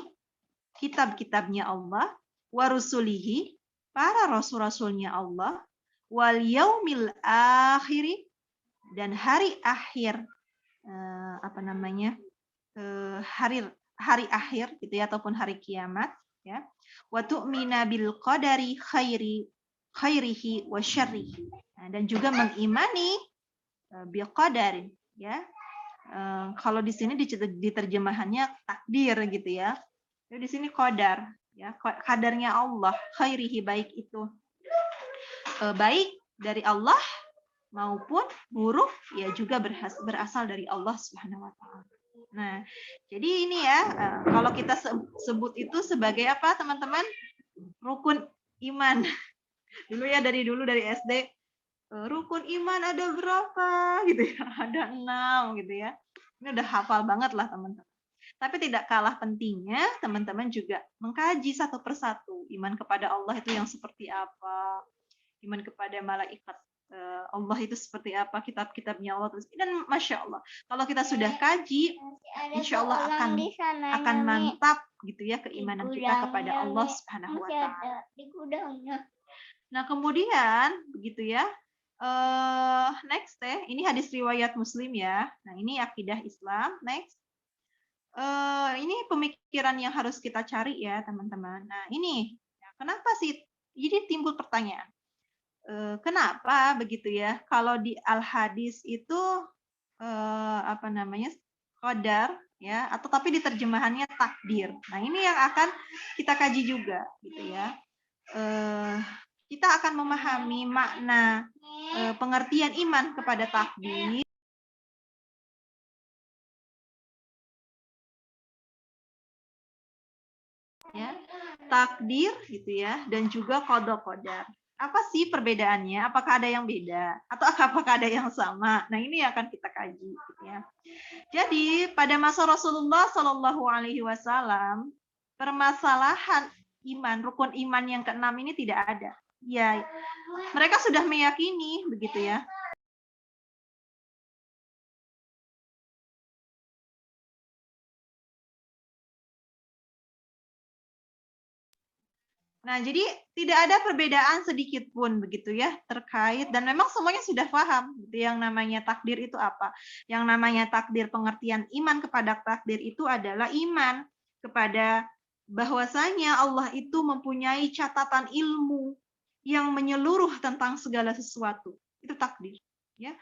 kitab-kitabnya Allah, wa rusulihi, para rasul-rasulnya Allah, wal yaumil akhiri, dan hari akhir hari akhir gitu ya, ataupun hari kiamat ya. Wa tu'mina bil qadari khairihi wa syarrihi. Nah, dan juga mengimani bil qadari ya. Kalau di sini diterjemahannya takdir gitu ya. Jadi di sini qadar ya, kadarnya Allah, khairihi, baik itu baik dari Allah maupun buruk ya juga berasal dari Allah Subhanahu wa taala. Nah, jadi ini ya kalau kita sebut itu sebagai apa, teman-teman? Rukun iman. Dulu ya dari SD rukun iman ada berapa gitu ya? Ada 6 gitu ya. Ini udah hafal banget lah teman-teman. Tapi tidak kalah pentingnya teman-teman juga mengkaji satu persatu iman kepada Allah itu yang seperti apa, iman kepada malaikat Allah itu seperti apa, kitab-kitabnya Allah dan masya Allah kalau kita sudah kaji, insya Allah akan mantap gitu ya keimanan kita kepada Allah Subhanahu wa taala. Nah, kemudian begitu ya. Next ini hadis riwayat Muslim ya. Nah, ini akidah Islam. Next. Ini pemikiran yang harus kita cari ya, teman-teman. Nah, ini kenapa sih? Jadi timbul pertanyaan. Kenapa begitu ya? Kalau di Al-Hadis itu apa namanya? Qadar ya, atau tapi di terjemahannya takdir. Nah, ini yang akan kita kaji juga gitu ya. Kita akan memahami makna pengertian iman kepada takdir. Ya, takdir gitu ya, dan juga qada qadar. Apa sih perbedaannya? Apakah ada yang beda atau apakah ada yang sama? Nah, ini akan kita kaji gitu ya. Jadi, pada masa Rasulullah Shallallahu alaihi wasallam, permasalahan iman, rukun iman yang keenam ini tidak ada. Ya, mereka sudah meyakini begitu ya. Nah, jadi tidak ada perbedaan sedikit pun begitu ya terkait dan memang semuanya sudah paham gitu yang namanya takdir itu apa. Yang namanya takdir, pengertian iman kepada takdir itu adalah iman kepada bahwasanya Allah itu mempunyai catatan ilmu yang menyeluruh tentang segala sesuatu. Itu takdir, ya.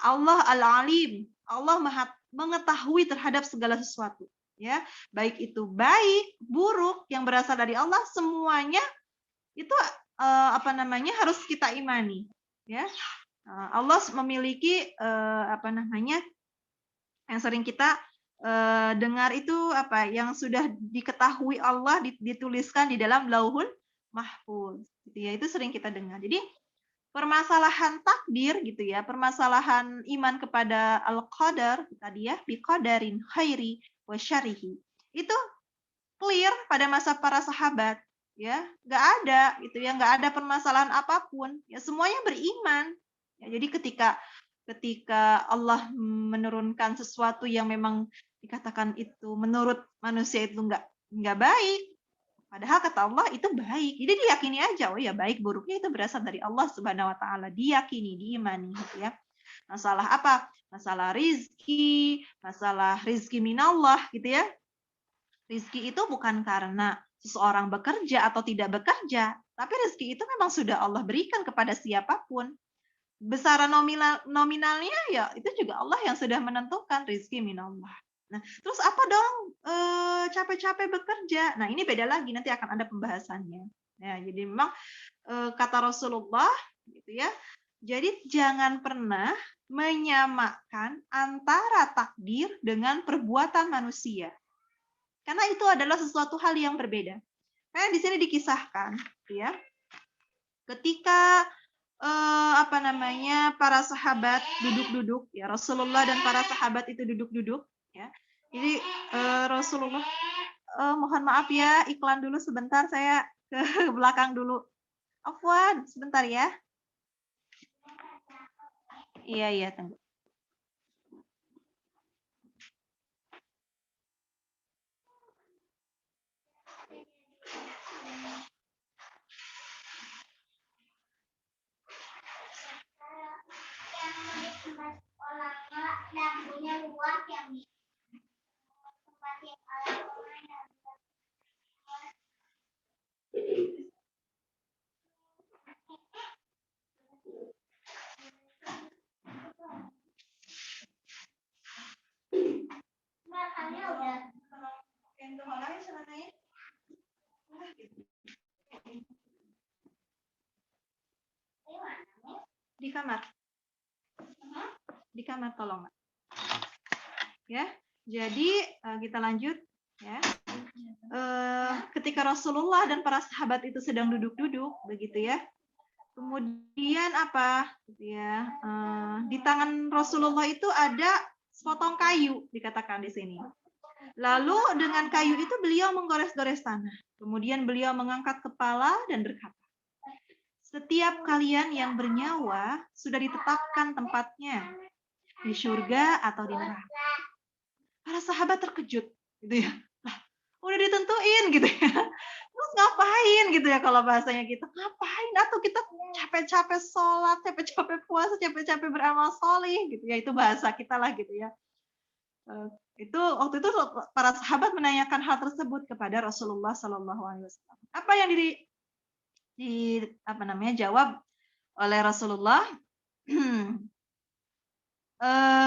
Allah Al-Alim, Allah Maha mengetahui terhadap segala sesuatu. Ya, baik itu baik, buruk yang berasal dari Allah, semuanya itu apa namanya harus kita imani, ya. Allah memiliki apa namanya yang sering kita dengar itu apa yang sudah diketahui Allah dituliskan di dalam Lauhul Mahfuz, gitu ya. Itu sering kita dengar. Jadi permasalahan takdir gitu ya, permasalahan iman kepada al-qadar tadi ya, biqadarin khairi wa syarihi. Itu clear pada masa para sahabat ya, nggak ada gitu ya, nggak ada permasalahan apapun ya, semuanya beriman ya. Jadi ketika Allah menurunkan sesuatu yang memang dikatakan itu menurut manusia itu nggak baik, padahal kata Allah itu baik. Jadi diyakini aja, oh ya baik buruknya itu berasal dari Allah Subhanahu wa taala. Diyakini, diimani gitu ya. Masalah apa? Masalah rizki, masalah rizki minallah gitu ya. Rizki itu bukan karena seseorang bekerja atau tidak bekerja, tapi rizki itu memang sudah Allah berikan kepada siapapun. Besaran nominalnya ya itu juga Allah yang sudah menentukan, rizki minallah. Nah, terus apa dong capek-capek bekerja? Nah, ini beda lagi, nanti akan ada pembahasannya. Ya, jadi memang kata Rasulullah gitu ya. Jadi jangan pernah menyamakan antara takdir dengan perbuatan manusia. Karena itu adalah sesuatu hal yang berbeda. Karena di sini dikisahkan ya. Ketika apa namanya para sahabat duduk-duduk ya, Rasulullah dan para sahabat itu duduk-duduk ya. Jadi Rasulullah mohon maaf ya, iklan dulu sebentar, saya ke belakang dulu. Afwan, sebentar ya. Iya, iya, tunggu. Di kamar. Kamar, tolong. Ya, jadi kita lanjut ya. Ketika Rasulullah dan para sahabat itu sedang duduk-duduk begitu ya. Kemudian apa? Gitu ya. Di tangan Rasulullah itu ada sepotong kayu dikatakan di sini. Lalu dengan kayu itu beliau menggores-gores tanah. Kemudian beliau mengangkat kepala dan berkata, setiap kalian yang bernyawa sudah ditetapkan tempatnya di surga atau di neraka. Para sahabat terkejut, gitu ya. Lah, udah ditentuin gitu ya. Terus ngapain gitu ya kalau bahasanya gitu. Ngapain atau kita capek-capek sholat, capek-capek puasa, capek-capek beramal solih gitu ya. Itu bahasa kita lah gitu ya. Itu waktu itu para sahabat menanyakan hal tersebut kepada Rasulullah Shallallahu Alaihi Wasallam. Apa yang jawab oleh Rasulullah?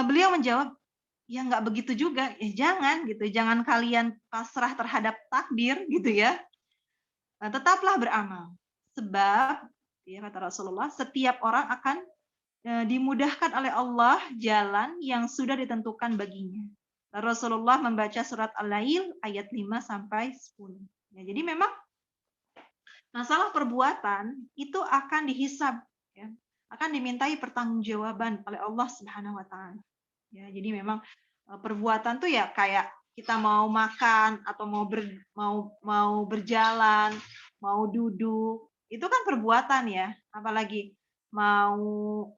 Beliau menjawab, ya nggak begitu juga, ya jangan kalian pasrah terhadap takdir gitu ya. Tetaplah beramal, sebab ya kata Rasulullah, setiap orang akan dimudahkan oleh Allah jalan yang sudah ditentukan baginya. Rasulullah membaca surat Al-Lail ayat 5 sampai 10. Ya, jadi memang masalah perbuatan itu akan dihisab, ya, akan dimintai pertanggungjawaban oleh Allah Subhanahu wa taala. Ya, jadi memang perbuatan tuh ya kayak kita mau makan atau mau berjalan, mau duduk, itu kan perbuatan ya. Apalagi mau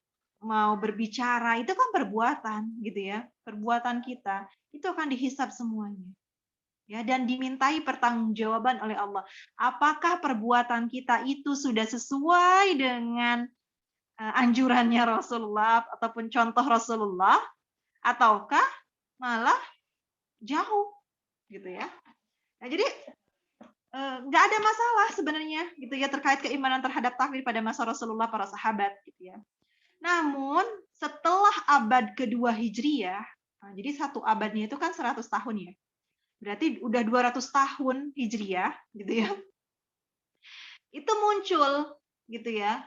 berbicara, itu kan perbuatan gitu ya. Perbuatan kita itu akan dihisab semuanya. Ya, dan dimintai pertanggungjawaban oleh Allah. Apakah perbuatan kita itu sudah sesuai dengan anjurannya Rasulullah ataupun contoh Rasulullah, ataukah malah jauh gitu ya. Nah, jadi nggak ada masalah sebenarnya gitu ya terkait keimanan terhadap takdir pada masa Rasulullah, para sahabat gitu ya. Namun setelah abad kedua Hijriyah, nah, jadi satu abadnya itu kan 100 tahun ya. Berarti udah 200 tahun Hijriyah gitu ya. Itu muncul gitu ya.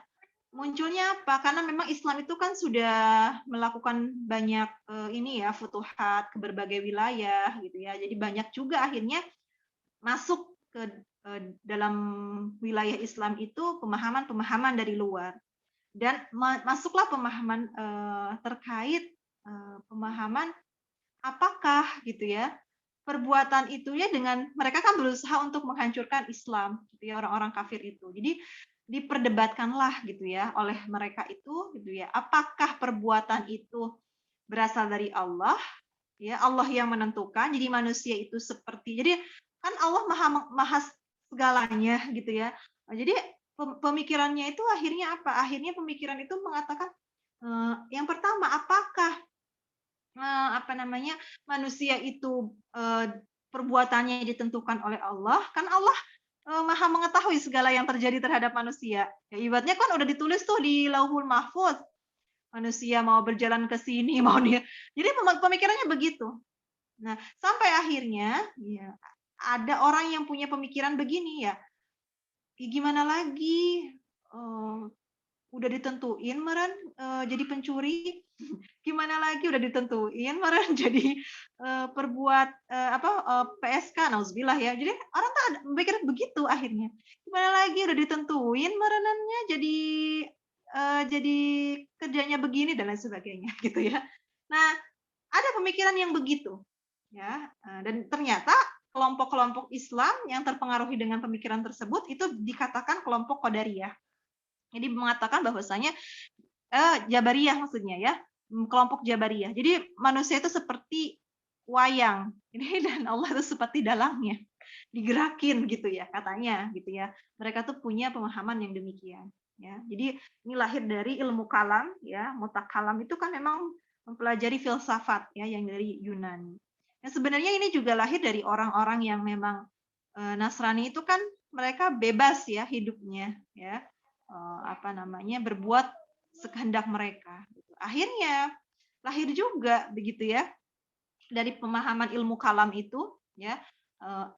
Munculnya apa? Karena memang Islam itu kan sudah melakukan banyak futuhat ke berbagai wilayah gitu ya. Jadi banyak juga akhirnya masuk ke dalam wilayah Islam itu pemahaman-pemahaman dari luar. Dan masuklah pemahaman terkait pemahaman apakah gitu ya perbuatan itu ya dengan mereka kan berusaha untuk menghancurkan Islam gitu ya, orang-orang kafir itu. Jadi diperdebatkanlah gitu ya oleh mereka itu gitu ya, apakah perbuatan itu berasal dari Allah ya, Allah yang menentukan, jadi manusia itu jadi kan Allah maha segalanya gitu ya. Jadi pemikirannya itu akhirnya apa? Akhirnya pemikiran itu mengatakan yang pertama, apakah manusia itu perbuatannya ditentukan oleh Allah? Kan Allah maha mengetahui segala yang terjadi terhadap manusia. Ya, ibaratnya kan udah ditulis tuh di Lauhul Mahfuz. Manusia mau berjalan ke sini, mau dia. Jadi pemikirannya begitu. Nah, sampai akhirnya ya, ada orang yang punya pemikiran begini ya. Gimana lagi? Udah ditentuin meren jadi pencuri, gimana lagi udah ditentuin meren jadi perbuat PSK, nauzubillah ya. Jadi orang tuh mikir begitu akhirnya. Gimana lagi udah ditentuin merenannya jadi kerjanya begini dan lain sebagainya gitu ya. Nah, ada pemikiran yang begitu ya. Dan ternyata kelompok-kelompok Islam yang terpengaruhi dengan pemikiran tersebut itu dikatakan kelompok Qadariyah. Jadi mengatakan bahwasanya Jabariyah maksudnya ya, kelompok Jabariyah. Jadi manusia itu seperti wayang, dan Allah itu seperti dalangnya, digerakin gitu ya katanya gitu ya. Mereka tuh punya pemahaman yang demikian. Ya, jadi ini lahir dari ilmu kalam ya, mutakalam itu kan memang mempelajari filsafat ya yang dari Yunani. Nah, sebenarnya ini juga lahir dari orang-orang yang memang Nasrani itu kan mereka bebas ya hidupnya ya. Berbuat sekehendak mereka. Akhirnya lahir juga begitu ya dari pemahaman ilmu kalam itu ya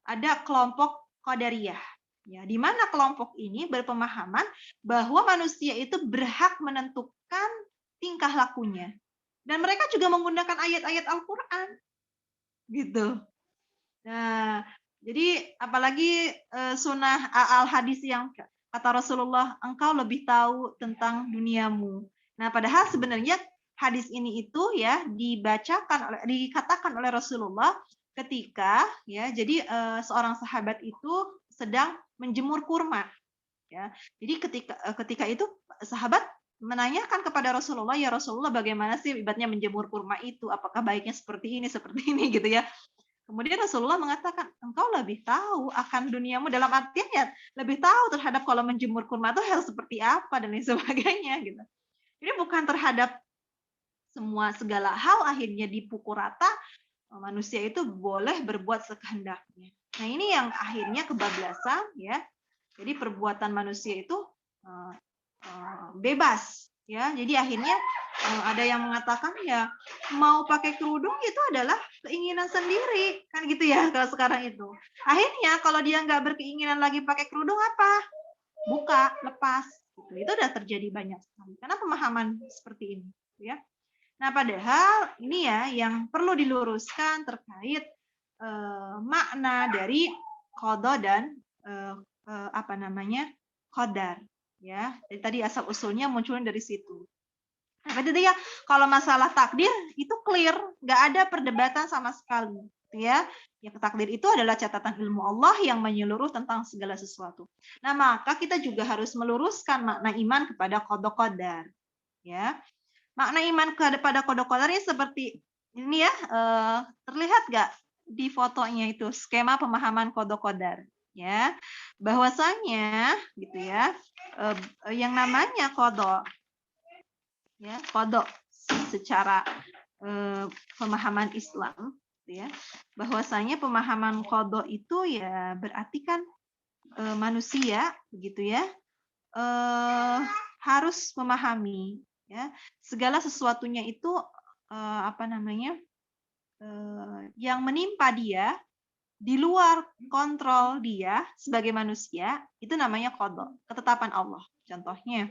ada kelompok Qadariyah ya, di mana kelompok ini berpemahaman bahwa manusia itu berhak menentukan tingkah lakunya Dan mereka juga menggunakan ayat-ayat Al-Qur'an. Gitu. Nah, jadi apalagi sunnah al-hadis yang kata Rasulullah, engkau lebih tahu tentang duniamu. Nah, padahal sebenarnya hadis ini itu ya dikatakan oleh Rasulullah ketika ya jadi seorang sahabat itu sedang menjemur kurma ya. Jadi ketika itu sahabat menanyakan kepada Rasulullah, ya Rasulullah bagaimana sih ibaratnya menjemur kurma itu? Apakah baiknya seperti ini gitu ya. Kemudian Rasulullah mengatakan, engkau lebih tahu akan duniamu dalam artian ya lebih tahu terhadap kalau menjemur kurma itu hal seperti apa dan lain sebagainya gitu. Jadi bukan terhadap segala hal akhirnya dipukul rata, manusia itu boleh berbuat sekehendaknya. Nah, ini yang akhirnya kebablasan ya. Jadi perbuatan manusia itu bebas ya. Jadi akhirnya ada yang mengatakan ya mau pakai kerudung itu adalah keinginan sendiri kan gitu ya kalau sekarang itu. Akhirnya kalau dia nggak berkeinginan lagi pakai kerudung apa? Buka, lepas. Itu udah terjadi banyak sekali karena pemahaman seperti ini ya. Nah, padahal ini ya yang perlu diluruskan terkait makna dari qada dan qadar ya. Jadi tadi asal usulnya munculnya dari situ. Nah, itu ya kalau masalah takdir itu clear, nggak ada perdebatan sama sekali ya. Ya, takdir itu adalah catatan ilmu Allah yang menyeluruh tentang segala sesuatu. Nah, maka kita juga harus meluruskan makna iman kepada qada qadar ya. Makna iman kepada qada qadar ini seperti ini ya, terlihat nggak di fotonya itu skema pemahaman qada qadar ya. Bahwasanya gitu ya, yang namanya qada ya, qada secara pemahaman Islam gitu ya. Bahwasanya pemahaman qada itu ya berarti kan manusia begitu ya, harus memahami ya segala sesuatunya itu yang menimpa dia di luar kontrol dia sebagai manusia itu namanya qada, ketetapan Allah. Contohnya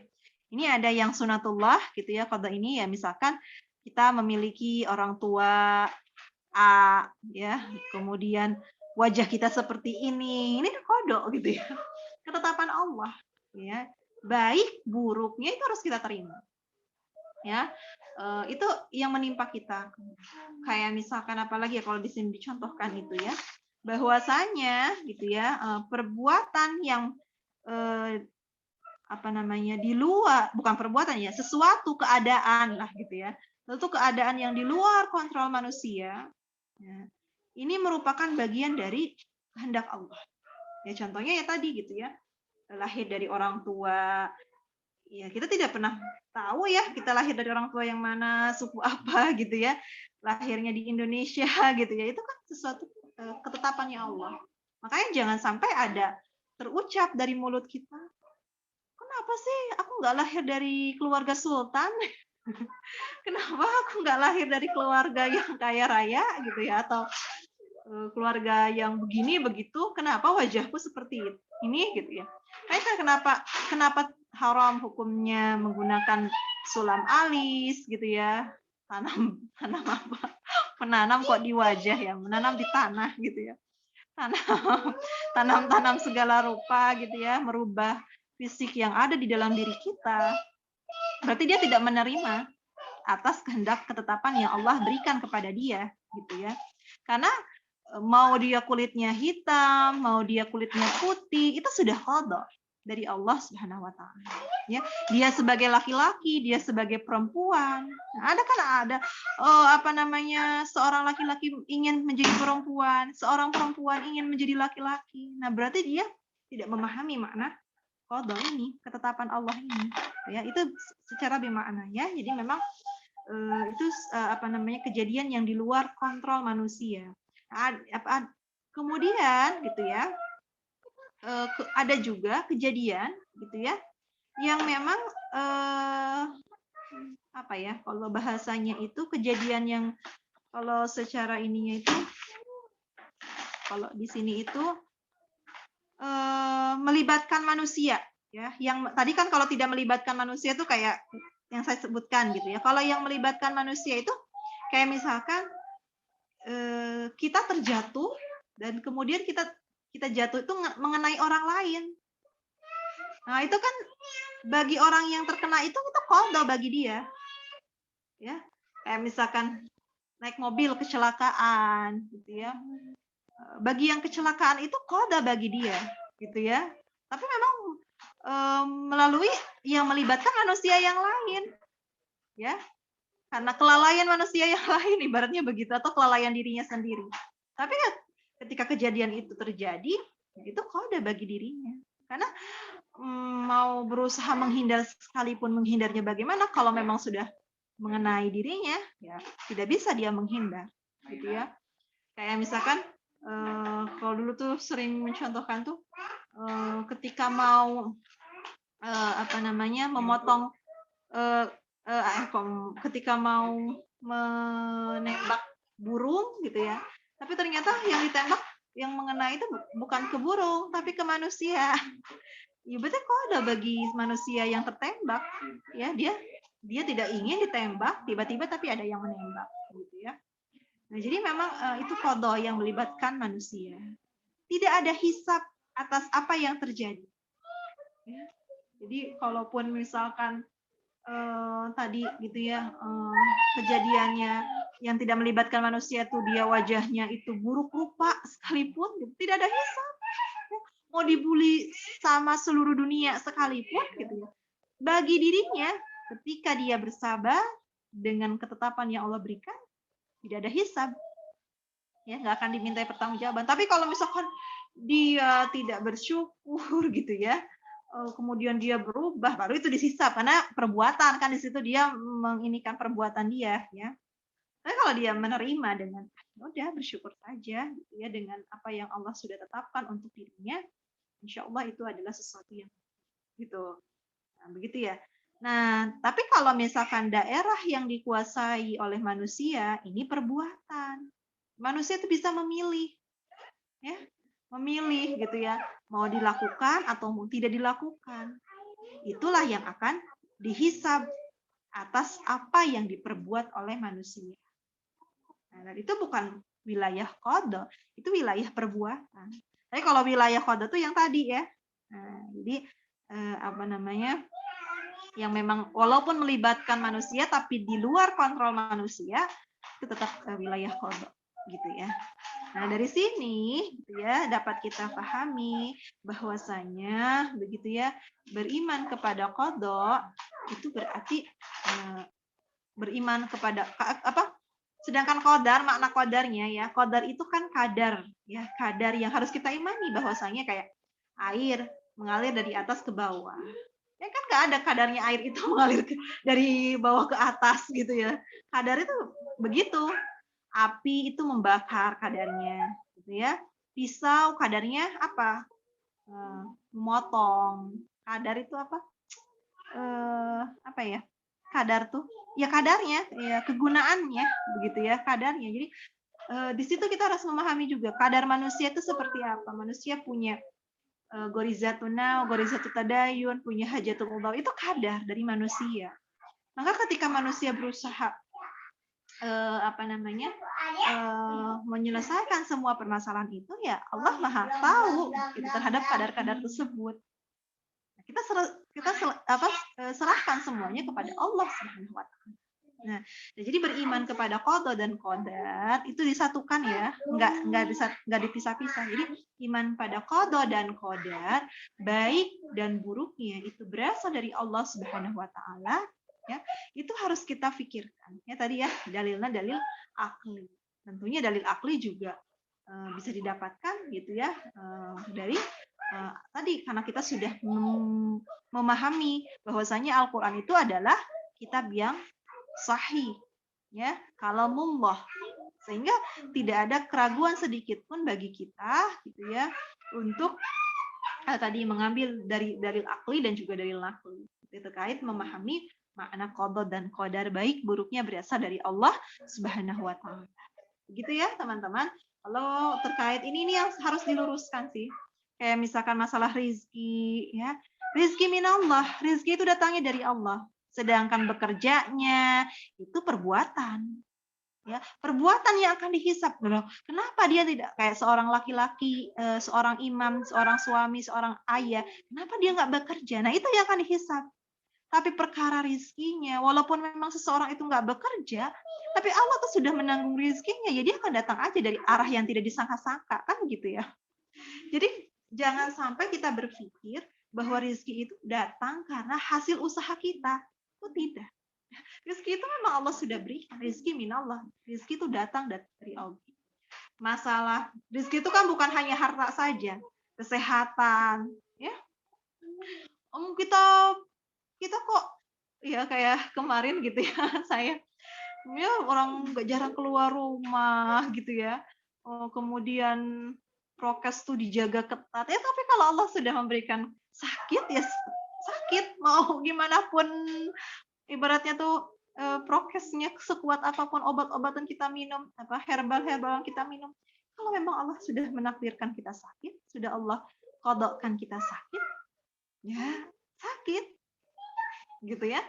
ini ada yang sunatullah gitu ya, qada ini ya misalkan kita memiliki orang tua A ya, kemudian wajah kita seperti ini qada gitu ya. Ketetapan Allah ya. Baik buruknya itu harus kita terima. Ya. Itu yang menimpa kita. Kayak misalkan apalagi ya kalau di sini dicontohkan itu ya. Bahwasanya gitu ya, perbuatan yang di luar, bukan perbuatan ya, sesuatu keadaan lah gitu ya. Tentu keadaan yang di luar kontrol manusia. Ya, ini merupakan bagian dari kehendak Allah. Ya contohnya ya tadi gitu ya. Lahir dari orang tua, ya kita tidak pernah tahu ya kita lahir dari orang tua yang mana, suku apa gitu ya. Lahirnya di Indonesia gitu ya. Itu kan sesuatu ketetapannya Allah. Makanya jangan sampai ada terucap dari mulut kita, kenapa sih aku nggak lahir dari keluarga sultan? Kenapa aku nggak lahir dari keluarga yang kaya raya gitu ya, atau keluarga yang begini begitu, kenapa wajahku seperti ini gitu ya. Kenapa haram hukumnya menggunakan sulam alis gitu ya, tanam apa, menanam kok di wajah ya, menanam di tanah gitu ya, tanam segala rupa gitu ya, merubah fisik yang ada di dalam diri kita. Berarti dia tidak menerima atas kehendak ketetapan yang Allah berikan kepada dia gitu ya. Karena mau dia kulitnya hitam, mau dia kulitnya putih, itu sudah qada dari Allah Subhanahu wa taala. Ya, dia sebagai laki-laki, dia sebagai perempuan. Nah, ada seorang laki-laki ingin menjadi perempuan, seorang perempuan ingin menjadi laki-laki. Nah, berarti dia tidak memahami makna qada ini, ketetapan Allah ini. Ya, itu secara bermakna ya. Jadi memang itu kejadian yang di luar kontrol manusia. Kemudian gitu ya, ada juga kejadian gitu ya yang memang kalau bahasanya itu kejadian yang kalau secara ininya itu, kalau di sini itu melibatkan manusia ya. Yang tadi kan kalau tidak melibatkan manusia itu kayak yang saya sebutkan gitu ya. Kalau yang melibatkan manusia itu kayak misalkan kita terjatuh dan kemudian kita jatuh itu mengenai orang lain. Nah, itu kan bagi orang yang terkena itu qada bagi dia. Ya. Kayak misalkan naik mobil kecelakaan gitu ya. Bagi yang kecelakaan itu qada bagi dia gitu ya. Tapi memang melalui yang melibatkan manusia yang lain. Ya. Karena kelalaian manusia yang lain ibaratnya begitu atau kelalaian dirinya sendiri. Tapi ketika kejadian itu terjadi, itu qada bagi dirinya. Karena mau berusaha menghindar sekalipun menghindarnya bagaimana kalau memang sudah mengenai dirinya, ya tidak bisa dia menghindar, gitu ya. Kayak misalkan kalau dulu tuh sering mencontohkan tuh ketika mau memotong ketika mau menembak burung gitu ya, tapi ternyata yang ditembak yang mengenai itu bukan ke burung tapi ke manusia. Ya betul qada bagi manusia yang tertembak, ya dia tidak ingin ditembak tiba-tiba tapi ada yang menembak gitu ya. Nah, jadi memang itu qada yang melibatkan manusia. Tidak ada hisab atas apa yang terjadi. Ya. Jadi kalaupun misalkan tadi gitu ya kejadiannya yang tidak melibatkan manusia tuh dia wajahnya itu buruk rupa sekalipun gitu, tidak ada hisab. Mau dibully sama seluruh dunia sekalipun gitu ya. Bagi dirinya ketika dia bersabar dengan ketetapan yang Allah berikan tidak ada hisab. Ya, nggak akan dimintai pertanggungjawaban. Tapi kalau misalkan dia tidak bersyukur gitu ya, kemudian dia berubah, baru itu disisap karena perbuatan kan di situ dia menginikan perbuatan dia ya. Tapi kalau dia menerima dengan udah bersyukur saja gitu ya dengan apa yang Allah sudah tetapkan untuk dirinya, insya Allah itu adalah sesuatu yang gitu. Nah, begitu ya. Nah, tapi kalau misalkan daerah yang dikuasai oleh manusia, ini perbuatan. Manusia itu bisa memilih, ya, memilih gitu ya, mau dilakukan atau mau tidak dilakukan. Itulah yang akan dihisab atas apa yang diperbuat oleh manusia. Nah, dan itu bukan wilayah qada, itu wilayah perbuatan. Tapi kalau wilayah qada itu yang tadi ya. Nah, jadi yang memang walaupun melibatkan manusia tapi di luar kontrol manusia itu tetap wilayah qada gitu ya. Nah, dari sini gitu ya dapat kita pahami bahwasanya begitu ya, beriman kepada qada itu berarti beriman kepada apa? Sedangkan qadar, makna qadarnya ya, qadar itu kan kadar ya, kadar yang harus kita imani bahwasanya kayak air mengalir dari atas ke bawah. Ya kan nggak ada kadarnya air itu mengalir dari bawah ke atas gitu ya. Kadar itu begitu. Api itu membakar kadarnya, gitu ya. Pisau kadarnya apa? Memotong. Kadar itu apa? Apa ya? Kadar tuh, ya kadarnya, ya kegunaannya, begitu ya kadarnya. Jadi di situ kita harus memahami juga kadar manusia itu seperti apa. Manusia punya gorizatuna, gorizatut tadayun, punya hajatul udhaw, itu kadar dari manusia. Maka ketika manusia berusaha menyelesaikan semua permasalahan itu, ya Allah Maha tahu gitu, terhadap kadar-kadar tersebut. Kita serahkan semuanya kepada Allah Subhanahu wa taala. Nah, jadi beriman kepada qada dan qadar itu disatukan ya, nggak dipisah-pisah. Jadi iman pada qada dan qadar, baik dan buruknya itu berasal dari Allah Subhanahu wa taala, ya. Itu harus kita pikirkan. Ya tadi ya, dalilnya dalil akli. Tentunya dalil akli juga bisa didapatkan gitu ya dari tadi karena kita sudah memahami bahwasanya Al-Qur'an itu adalah kitab yang sahih ya, kalamullah, sehingga tidak ada keraguan sedikit pun bagi kita gitu ya untuk tadi mengambil dari dalil akli dan juga dalil naqli terkait memahami makna qada dan qadar, baik buruknya berasal dari Allah Subhanahu wa taala. Begitu ya teman-teman. Kalau terkait ini yang harus diluruskan sih. Kayak misalkan masalah rizki ya. Rizki minallah, rizki itu datangnya dari Allah. Sedangkan bekerjanya itu perbuatan. Ya, perbuatan yang akan dihisap loh. Kenapa dia tidak kayak seorang laki-laki, seorang imam, seorang suami, seorang ayah, kenapa dia nggak bekerja? Nah, itu yang akan dihisap. Tapi perkara rizkinya, walaupun memang seseorang itu nggak bekerja, tapi Allah tuh sudah menanggung rizkinya, ya dia akan datang aja dari arah yang tidak disangka-sangka, kan gitu ya. Jadi jangan sampai kita berpikir bahwa rizki itu datang karena hasil usaha kita. Itu tidak. Rizki itu memang Allah sudah berikan. Rizki minallah. Rizki itu datang dari Allah. Masalah rizki itu kan bukan hanya harta saja, kesehatan, ya. Kita kok ya kayak kemarin gitu ya, saya ya orang nggak jarang keluar rumah gitu ya. Kemudian prokes tuh dijaga ketat. Ya tapi kalau Allah sudah memberikan sakit ya sakit, mau gimana pun ibaratnya tuh prokesnya sekuat apapun obat-obatan kita minum, herbal-herbal yang kita minum. Kalau memang Allah sudah menakdirkan kita sakit, sudah Allah qadhakan kita sakit, ya sakit, gitu ya.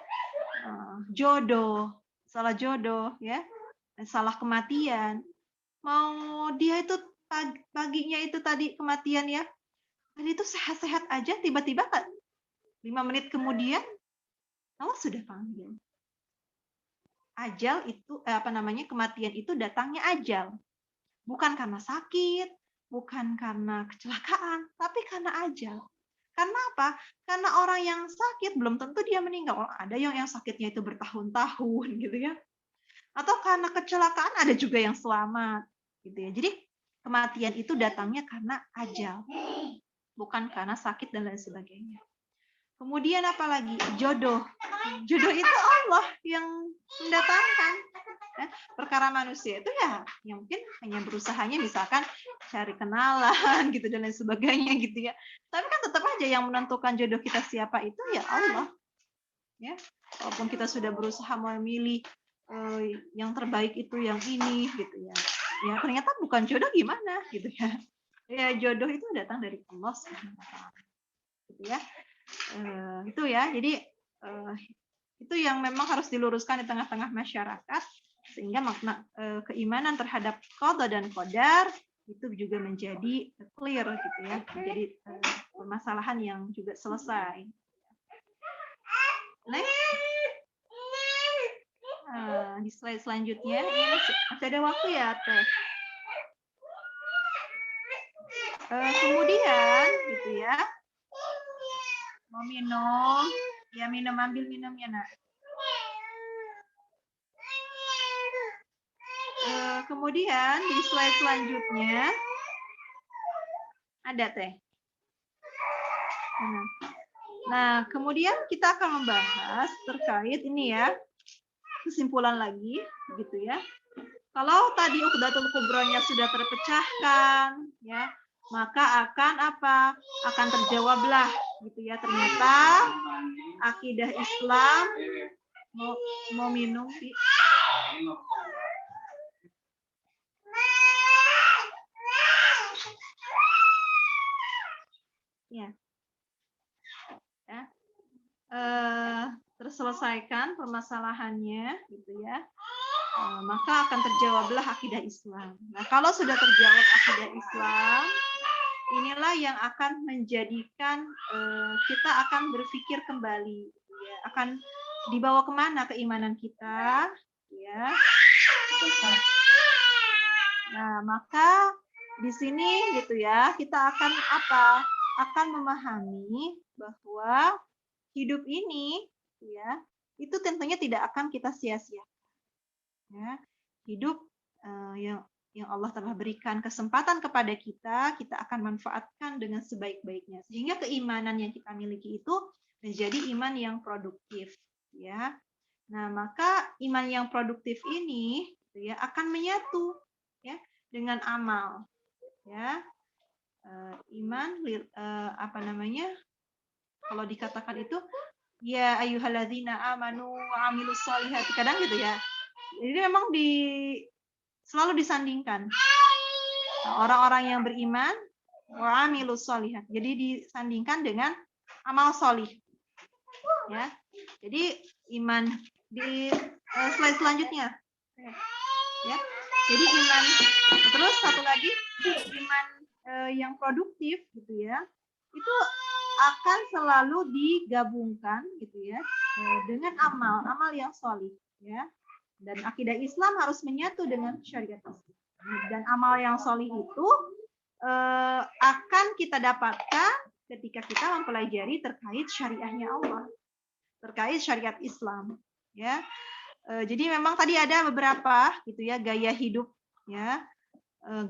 Jodoh, salah jodoh, ya, salah kematian. Mau dia itu paginya itu tadi kematian ya, tadi itu sehat-sehat aja, tiba-tiba 5 menit kemudian Allah sudah panggil. Ajal itu kematian itu datangnya ajal. Bukan karena sakit, bukan karena kecelakaan, tapi karena ajal. Karena apa? Karena orang yang sakit belum tentu dia meninggal. Ada yang sakitnya itu bertahun-tahun gitu ya. Atau karena kecelakaan ada juga yang selamat gitu ya. Jadi kematian itu datangnya karena ajal, bukan karena sakit dan lain sebagainya. Kemudian apalagi jodoh. Jodoh itu Allah yang mendatangkan. Perkara manusia itu ya yang mungkin hanya berusahanya misalkan cari kenalan gitu dan lain sebagainya gitu ya. Tapi kan tetap aja yang menentukan jodoh kita siapa itu ya Allah. Ya, walaupun kita sudah berusaha memilih yang terbaik itu yang ini gitu ya. Ya ternyata bukan jodoh gimana gitu ya. Ya jodoh itu datang dari Allah Subhanahu wa taala. Gitu ya. Itu ya. Jadi itu yang memang harus diluruskan di tengah-tengah masyarakat sehingga makna keimanan terhadap qada dan qadar itu juga menjadi clear gitu ya, menjadi permasalahan yang juga selesai. Next. Di slide selanjutnya masih ada waktu ya Teh. Kemudian gitu ya, mau minum ya, ambil minumnya nak. Kemudian di slide selanjutnya ada Teh. Nah, kemudian kita akan membahas terkait ini ya, kesimpulan lagi gitu ya. Kalau tadi uqdatul kubronya sudah terpecahkan ya, maka akan apa? Akan terjawablah gitu ya, ternyata akidah Islam mau minum sih. Ya. Terselesaikan permasalahannya gitu ya, maka akan terjawablah akidah Islam. Nah, kalau sudah terjawab akidah Islam, inilah yang akan menjadikan kita akan berpikir kembali, ya, akan dibawa kemana keimanan kita, ya. Nah, maka di sini gitu ya, kita akan apa? Akan memahami bahwa hidup ini, ya, itu tentunya tidak akan kita sia-siakan. Ya, hidup yang Allah telah berikan kesempatan kepada kita, kita akan manfaatkan dengan sebaik-baiknya. Sehingga keimanan yang kita miliki itu menjadi iman yang produktif, ya. Nah, maka iman yang produktif ini ya akan menyatu ya dengan amal. Ya. Iman kalau dikatakan itu ya ayyuhalladzina amanu wa amilus solihati, kadang gitu ya. Jadi memang selalu disandingkan orang-orang yang beriman wa amilus solihat. Jadi disandingkan dengan amal solih. Ya. Jadi iman di slide selanjutnya. Ya. Jadi iman, terus satu lagi iman yang produktif gitu ya, itu akan selalu digabungkan gitu ya dengan amal yang solih ya. Dan akidah Islam harus menyatu dengan syariat Islam. Dan amal yang solih itu akan kita dapatkan ketika kita mempelajari terkait syariahnya Allah, terkait syariat Islam ya. Jadi memang tadi ada beberapa gitu ya gaya hidup ya,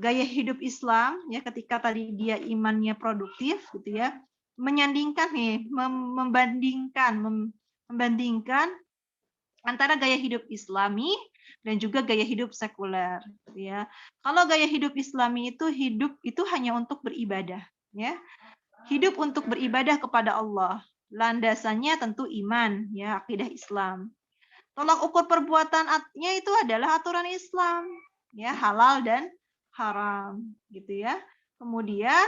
gaya hidup Islam ya, ketika tadi dia imannya produktif gitu ya, menyandingkan nih, membandingkan antara gaya hidup Islami dan juga gaya hidup sekuler gitu ya. Kalau gaya hidup Islami itu hidup itu hanya untuk beribadah ya. Hidup untuk beribadah kepada Allah. Landasannya tentu iman ya, akidah Islam. Tolak ukur perbuatannya itu adalah aturan Islam ya, halal dan haram gitu ya. Kemudian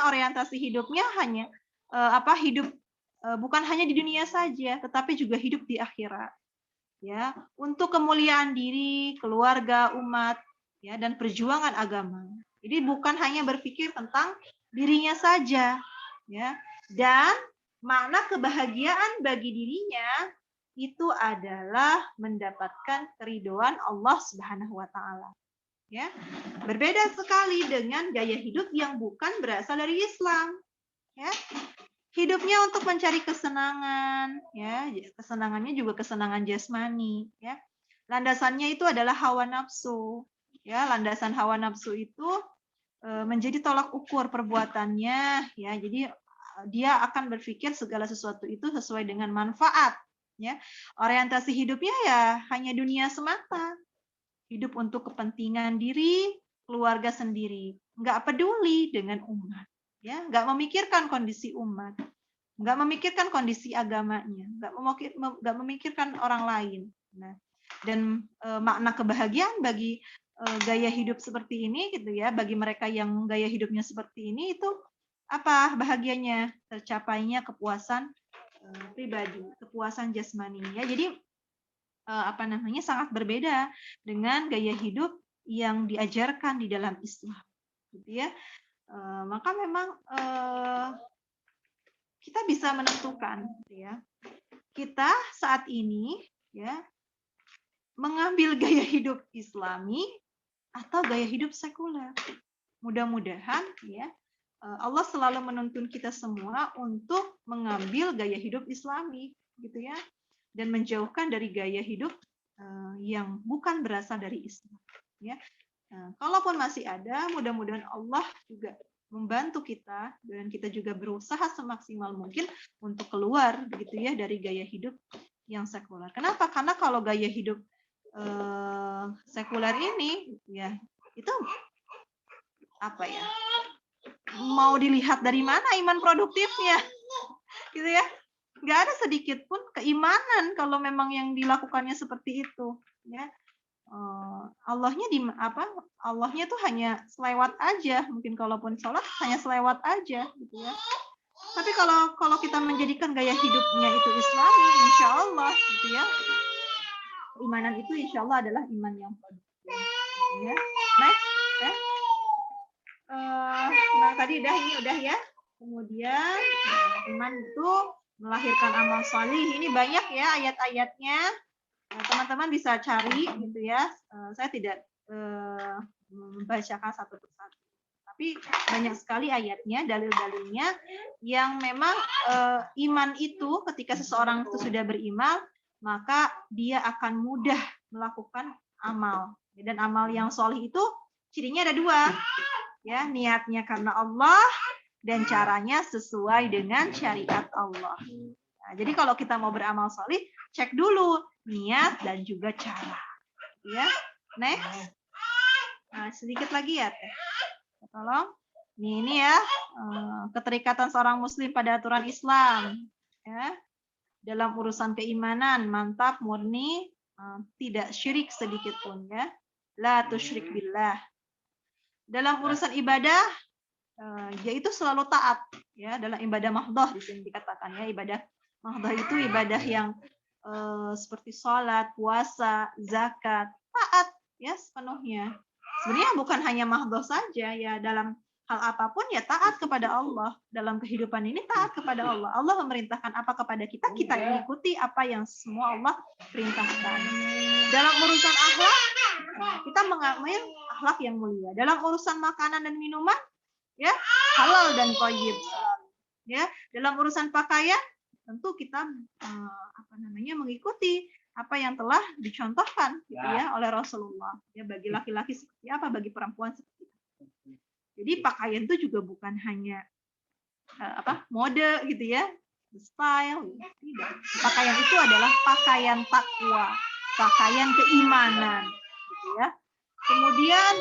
orientasi hidupnya hanya hidup bukan hanya di dunia saja, tetapi juga hidup di akhirat. Ya, untuk kemuliaan diri, keluarga, umat, ya, dan perjuangan agama. Jadi bukan hanya berpikir tentang dirinya saja, ya. Dan makna kebahagiaan bagi dirinya itu adalah mendapatkan keridhaan Allah Subhanahu wa taala. Ya. Berbeda sekali dengan gaya hidup yang bukan berasal dari Islam. Ya. Hidupnya untuk mencari kesenangan, ya, kesenangannya juga kesenangan jasmani, ya. Landasannya itu adalah hawa nafsu, ya. Landasan hawa nafsu itu menjadi tolak ukur perbuatannya, ya. Jadi dia akan berpikir segala sesuatu itu sesuai dengan manfaat, ya. Orientasi hidupnya ya hanya dunia semata, hidup untuk kepentingan diri, keluarga sendiri, nggak peduli dengan umat. Ya, nggak memikirkan kondisi umat, nggak memikirkan kondisi agamanya, nggak memikirkan orang lain. Nah, dan makna kebahagiaan bagi gaya hidup seperti ini gitu ya, bagi mereka yang gaya hidupnya seperti ini itu apa bahagianya? Tercapainya kepuasan pribadi, kepuasan jasmani ya. Jadi sangat berbeda dengan gaya hidup yang diajarkan di dalam Islam, gitu ya. Maka memang kita bisa menentukan ya, kita saat ini ya mengambil gaya hidup Islami atau gaya hidup sekuler. Mudah-mudahan ya Allah selalu menuntun kita semua untuk mengambil gaya hidup Islami gitu ya, dan menjauhkan dari gaya hidup yang bukan berasal dari Islam ya. Kalaupun masih ada, mudah-mudahan Allah juga membantu kita dan kita juga berusaha semaksimal mungkin untuk keluar begitu ya dari gaya hidup yang sekuler. Kenapa? Karena kalau gaya hidup sekuler ini ya itu apa ya? Mau dilihat dari mana iman produktifnya? Gitu ya. Nggak ada sedikit pun keimanan kalau memang yang dilakukannya seperti itu ya. Allahnya tuh hanya selewat aja, mungkin kalaupun sholat hanya selewat aja gitu ya. Tapi kalau kita menjadikan gaya hidupnya itu Islami, insya Allah gitu ya, keimanan itu insya Allah adalah iman yang produktif gitu ya. Next ya. Nah tadi udah ya. Kemudian iman itu melahirkan amal salih. Ini banyak ya ayat-ayatnya. Teman-teman bisa cari gitu ya. Saya tidak membacakan satu persatu, tapi banyak sekali ayatnya, dalil-dalilnya yang memang iman itu ketika seseorang itu sudah beriman, maka dia akan mudah melakukan amal. Dan amal yang solih itu cirinya ada dua, ya, niatnya karena Allah dan caranya sesuai dengan syariat Allah. Nah, jadi kalau kita mau beramal solih, cek dulu niat dan juga cara. Ya, next. Nah, sedikit lagi ya, Teh. Tolong. Ini ya, keterikatan seorang Muslim pada aturan Islam. Ya, dalam urusan keimanan mantap, murni, tidak syirik sedikit pun ya. La tusyrik billah. Dalam urusan ibadah yaitu selalu taat ya dalam ibadah mahdhah di sini dikatakan ya, ibadah mahdhah itu ibadah yang seperti sholat, puasa, zakat, taat ya sepenuhnya. Sebenarnya bukan hanya mahdhah saja ya, dalam hal apapun ya taat kepada Allah. Dalam kehidupan ini taat kepada Allah. Allah memerintahkan apa kepada kita, kita ikuti apa yang semua Allah perintahkan. Dalam urusan akhlak, kita mengambil akhlak yang mulia. Dalam urusan makanan dan minuman, ya halal dan thayyib. Ya, dalam urusan pakaian, tentu kita mengikuti apa yang telah dicontohkan gitu ya oleh Rasulullah. Ya, bagi laki-laki seperti apa, bagi perempuan seperti apa. Jadi pakaian itu juga bukan hanya mode gitu ya, style, tidak. Pakaian itu adalah pakaian takwa, pakaian keimanan, gitu ya. Kemudian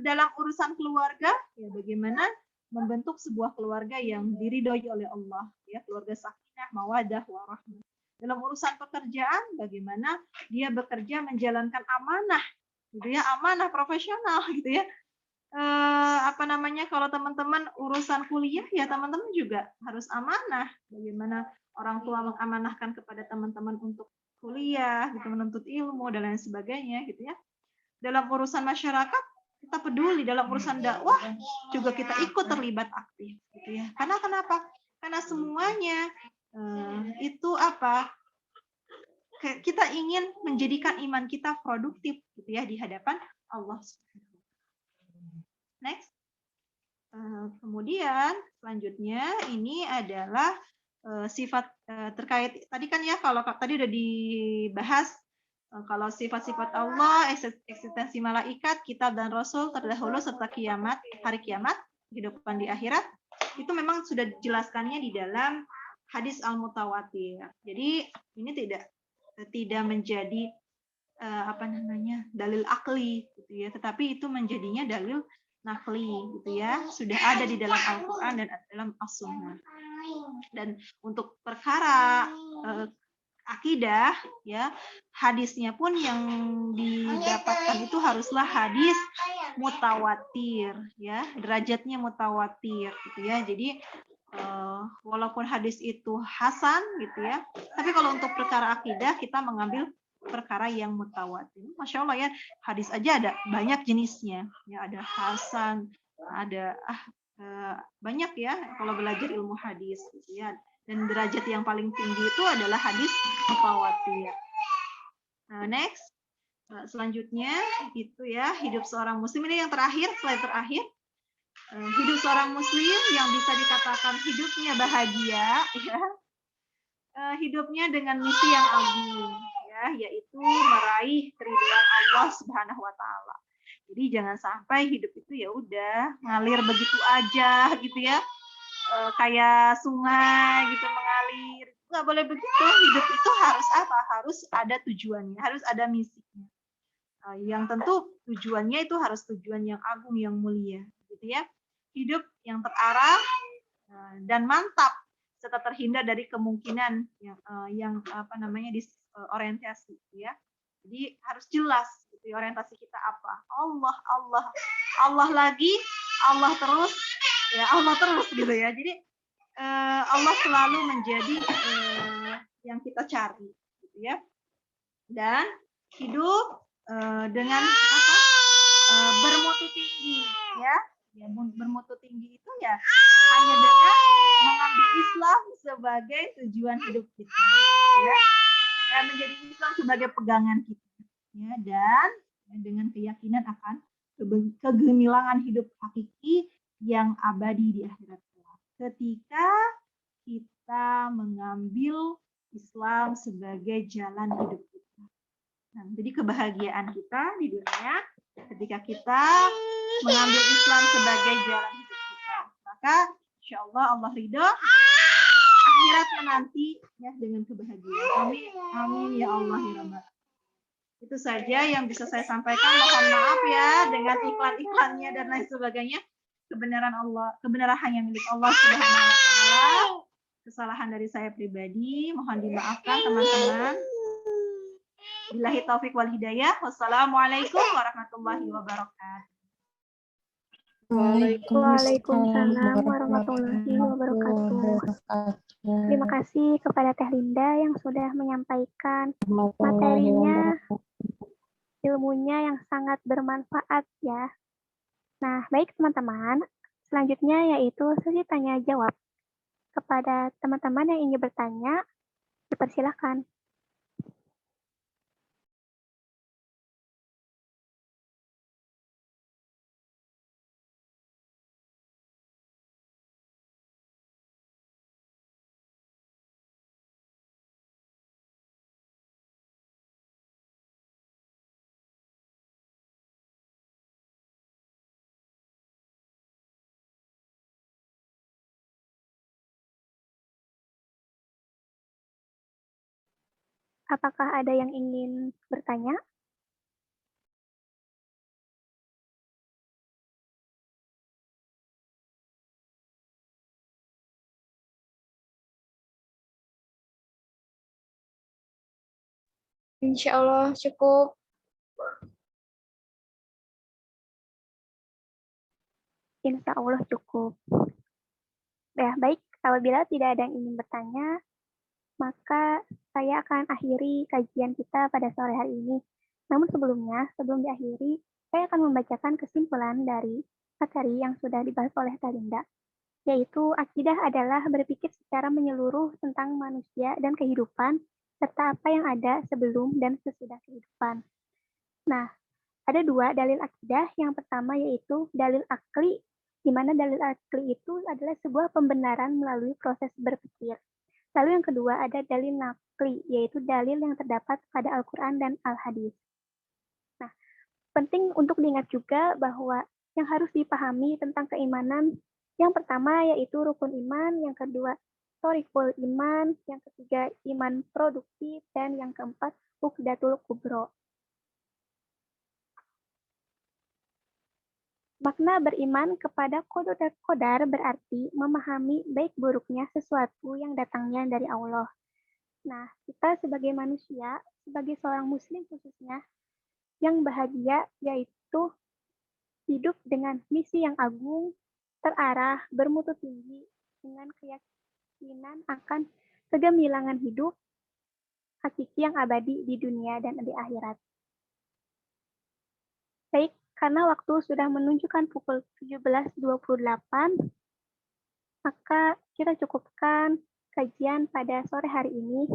dalam urusan keluarga, ya bagaimana membentuk sebuah keluarga yang diridhoi oleh Allah, ya keluarga sakinah, mawaddah, warahmah. Dalam urusan pekerjaan, bagaimana dia bekerja menjalankan amanah, gitu ya, amanah profesional, gitu ya. Kalau teman-teman urusan kuliah ya teman-teman juga harus amanah, bagaimana orang tua mengamanahkan kepada teman-teman untuk kuliah gitu, menuntut ilmu dan lain sebagainya gitu ya. Dalam urusan masyarakat kita peduli, dalam urusan dakwah juga kita ikut terlibat aktif gitu ya. Karena kenapa? Karena semuanya itu kita ingin menjadikan iman kita produktif gitu ya di hadapan Allah Subhanahu. Next. Kemudian selanjutnya ini adalah sifat terkait tadi kan ya, kalau tadi udah dibahas kalau sifat-sifat Allah, eksistensi malaikat, kitab dan rasul terdahulu serta kiamat, hari kiamat, kehidupan di akhirat, itu memang sudah dijelaskannya di dalam hadis al-mutawatir. Jadi ini tidak menjadi dalil akli gitu ya, tetapi itu menjadinya dalil nakli gitu ya, sudah ada di dalam Al-Qur'an dan dalam As-Sunnah. Dan untuk perkara akidah ya, hadisnya pun yang didapatkan itu haruslah hadis mutawatir ya, derajatnya mutawatir gitu ya. Jadi walaupun hadis itu hasan gitu ya, tapi kalau untuk perkara akidah kita mengambil perkara yang mutawatir. Masya Allah ya, hadis aja ada banyak jenisnya ya, ada hasan, ada banyak ya kalau belajar ilmu hadis gitu ya. Dan derajat yang paling tinggi itu adalah hadis mutawatir. Next, selanjutnya itu ya, hidup seorang muslim ini yang terakhir, slide terakhir. Hidup seorang muslim yang bisa dikatakan hidupnya bahagia ya, hidupnya dengan misi yang agung ya, yaitu meraih keridhaan Allah Subhanahu wa taala. Jadi jangan sampai hidup itu ya udah ngalir begitu aja gitu ya, kayak sungai gitu mengalir. Nggak boleh begitu. Hidup itu harus apa? Harus ada tujuannya, harus ada misinya. Yang tentu tujuannya itu harus tujuan yang agung, yang mulia, gitu ya. Hidup yang terarah dan mantap serta terhindar dari kemungkinan yang disorientasi, ya. Jadi harus jelas gitu, orientasi kita apa? Allah lagi, Allah terus, ya Allah terus gitu ya. Jadi Allah selalu menjadi yang kita cari, gitu ya. Dan hidup dengan bermutu tinggi, ya. Ya, bermutu tinggi itu ya hanya dengan mengambil Islam sebagai tujuan hidup kita, ya. Dan menjadi Islam sebagai pegangan kita, ya. Dan dengan keyakinan akan kegemilangan hidup hakiki yang abadi di akhirat kelak. Ketika kita mengambil Islam sebagai jalan hidup kita. Nah, jadi kebahagiaan kita di dunia ketika kita mengambil Islam sebagai jalan hidup kita, maka insya Allah Allah ridho akhiratnya nanti ya dengan kebahagiaan. Amin, amin ya Allah ya Rabbal. Itu saja yang bisa saya sampaikan. Mohon maaf ya dengan iklan-iklannya dan lain sebagainya. Kebenaran hanya milik Allah Subhanahu wa taala. Kesalahan dari saya pribadi mohon dimaafkan teman-teman. Billahi taufik wal hidayah. Wassalamualaikum warahmatullahi wabarakatuh. Waalaikumsalam warahmatullahi wabarakatuh. Terima kasih kepada Teh Linda yang sudah menyampaikan materinya, ilmunya yang sangat bermanfaat ya. Nah, baik teman-teman, selanjutnya yaitu sesi tanya jawab. Kepada teman-teman yang ingin bertanya, dipersilakan. Apakah ada yang ingin bertanya? Insya Allah cukup. Insya Allah cukup. Ya, baik. Apabila tidak ada yang ingin bertanya, maka saya akan akhiri kajian kita pada sore hari ini. Namun sebelumnya, sebelum diakhiri, saya akan membacakan kesimpulan dari materi yang sudah dibahas oleh Teh Linda, yaitu akidah adalah berpikir secara menyeluruh tentang manusia dan kehidupan, serta apa yang ada sebelum dan sesudah kehidupan. Nah, ada dua dalil akidah. Yang pertama yaitu dalil akli, di mana dalil akli itu adalah sebuah pembenaran melalui proses berpikir. Lalu yang kedua ada dalil nakli, yaitu dalil yang terdapat pada Al-Quran dan Al-Hadis. Nah, penting untuk diingat juga bahwa yang harus dipahami tentang keimanan, yang pertama yaitu rukun iman, yang kedua thorikul iman, yang ketiga iman produktif, dan yang keempat uqdatul kubro. Makna beriman kepada qadar berarti memahami baik buruknya sesuatu yang datangnya dari Allah. Nah, kita sebagai manusia, sebagai seorang muslim khususnya, yang bahagia yaitu hidup dengan misi yang agung, terarah, bermutu tinggi, dengan keyakinan akan kegemilangan hidup, hakiki yang abadi di dunia dan di akhirat. Baik, karena waktu sudah menunjukkan pukul 17.28, maka kita cukupkan kajian pada sore hari ini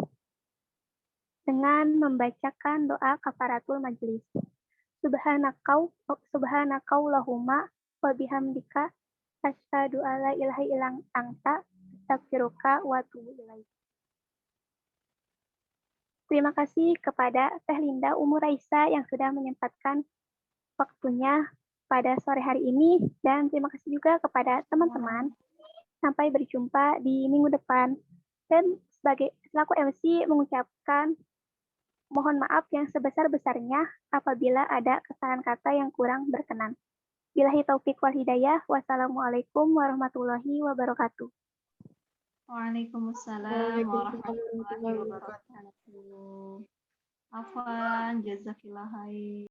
dengan membacakan doa kafaratul majelis. Subhanakallahumma wa bihamdika asyhadu alla ilaha illa anta astaghfiruka wa atubu ilaik. Terima kasih kepada Teh Linda Umur Raisa yang sudah menyempatkan waktunya pada sore hari ini, dan terima kasih juga kepada teman-teman. Sampai berjumpa di minggu depan. Dan selaku MC mengucapkan mohon maaf yang sebesar-besarnya apabila ada kesalahan kata yang kurang berkenan. Billahi taufik wal hidayah. Wassalamualaikum warahmatullahi wabarakatuh. Waalaikumsalam warahmatullahi wabarakatuh. Afwan, jazakillah khair.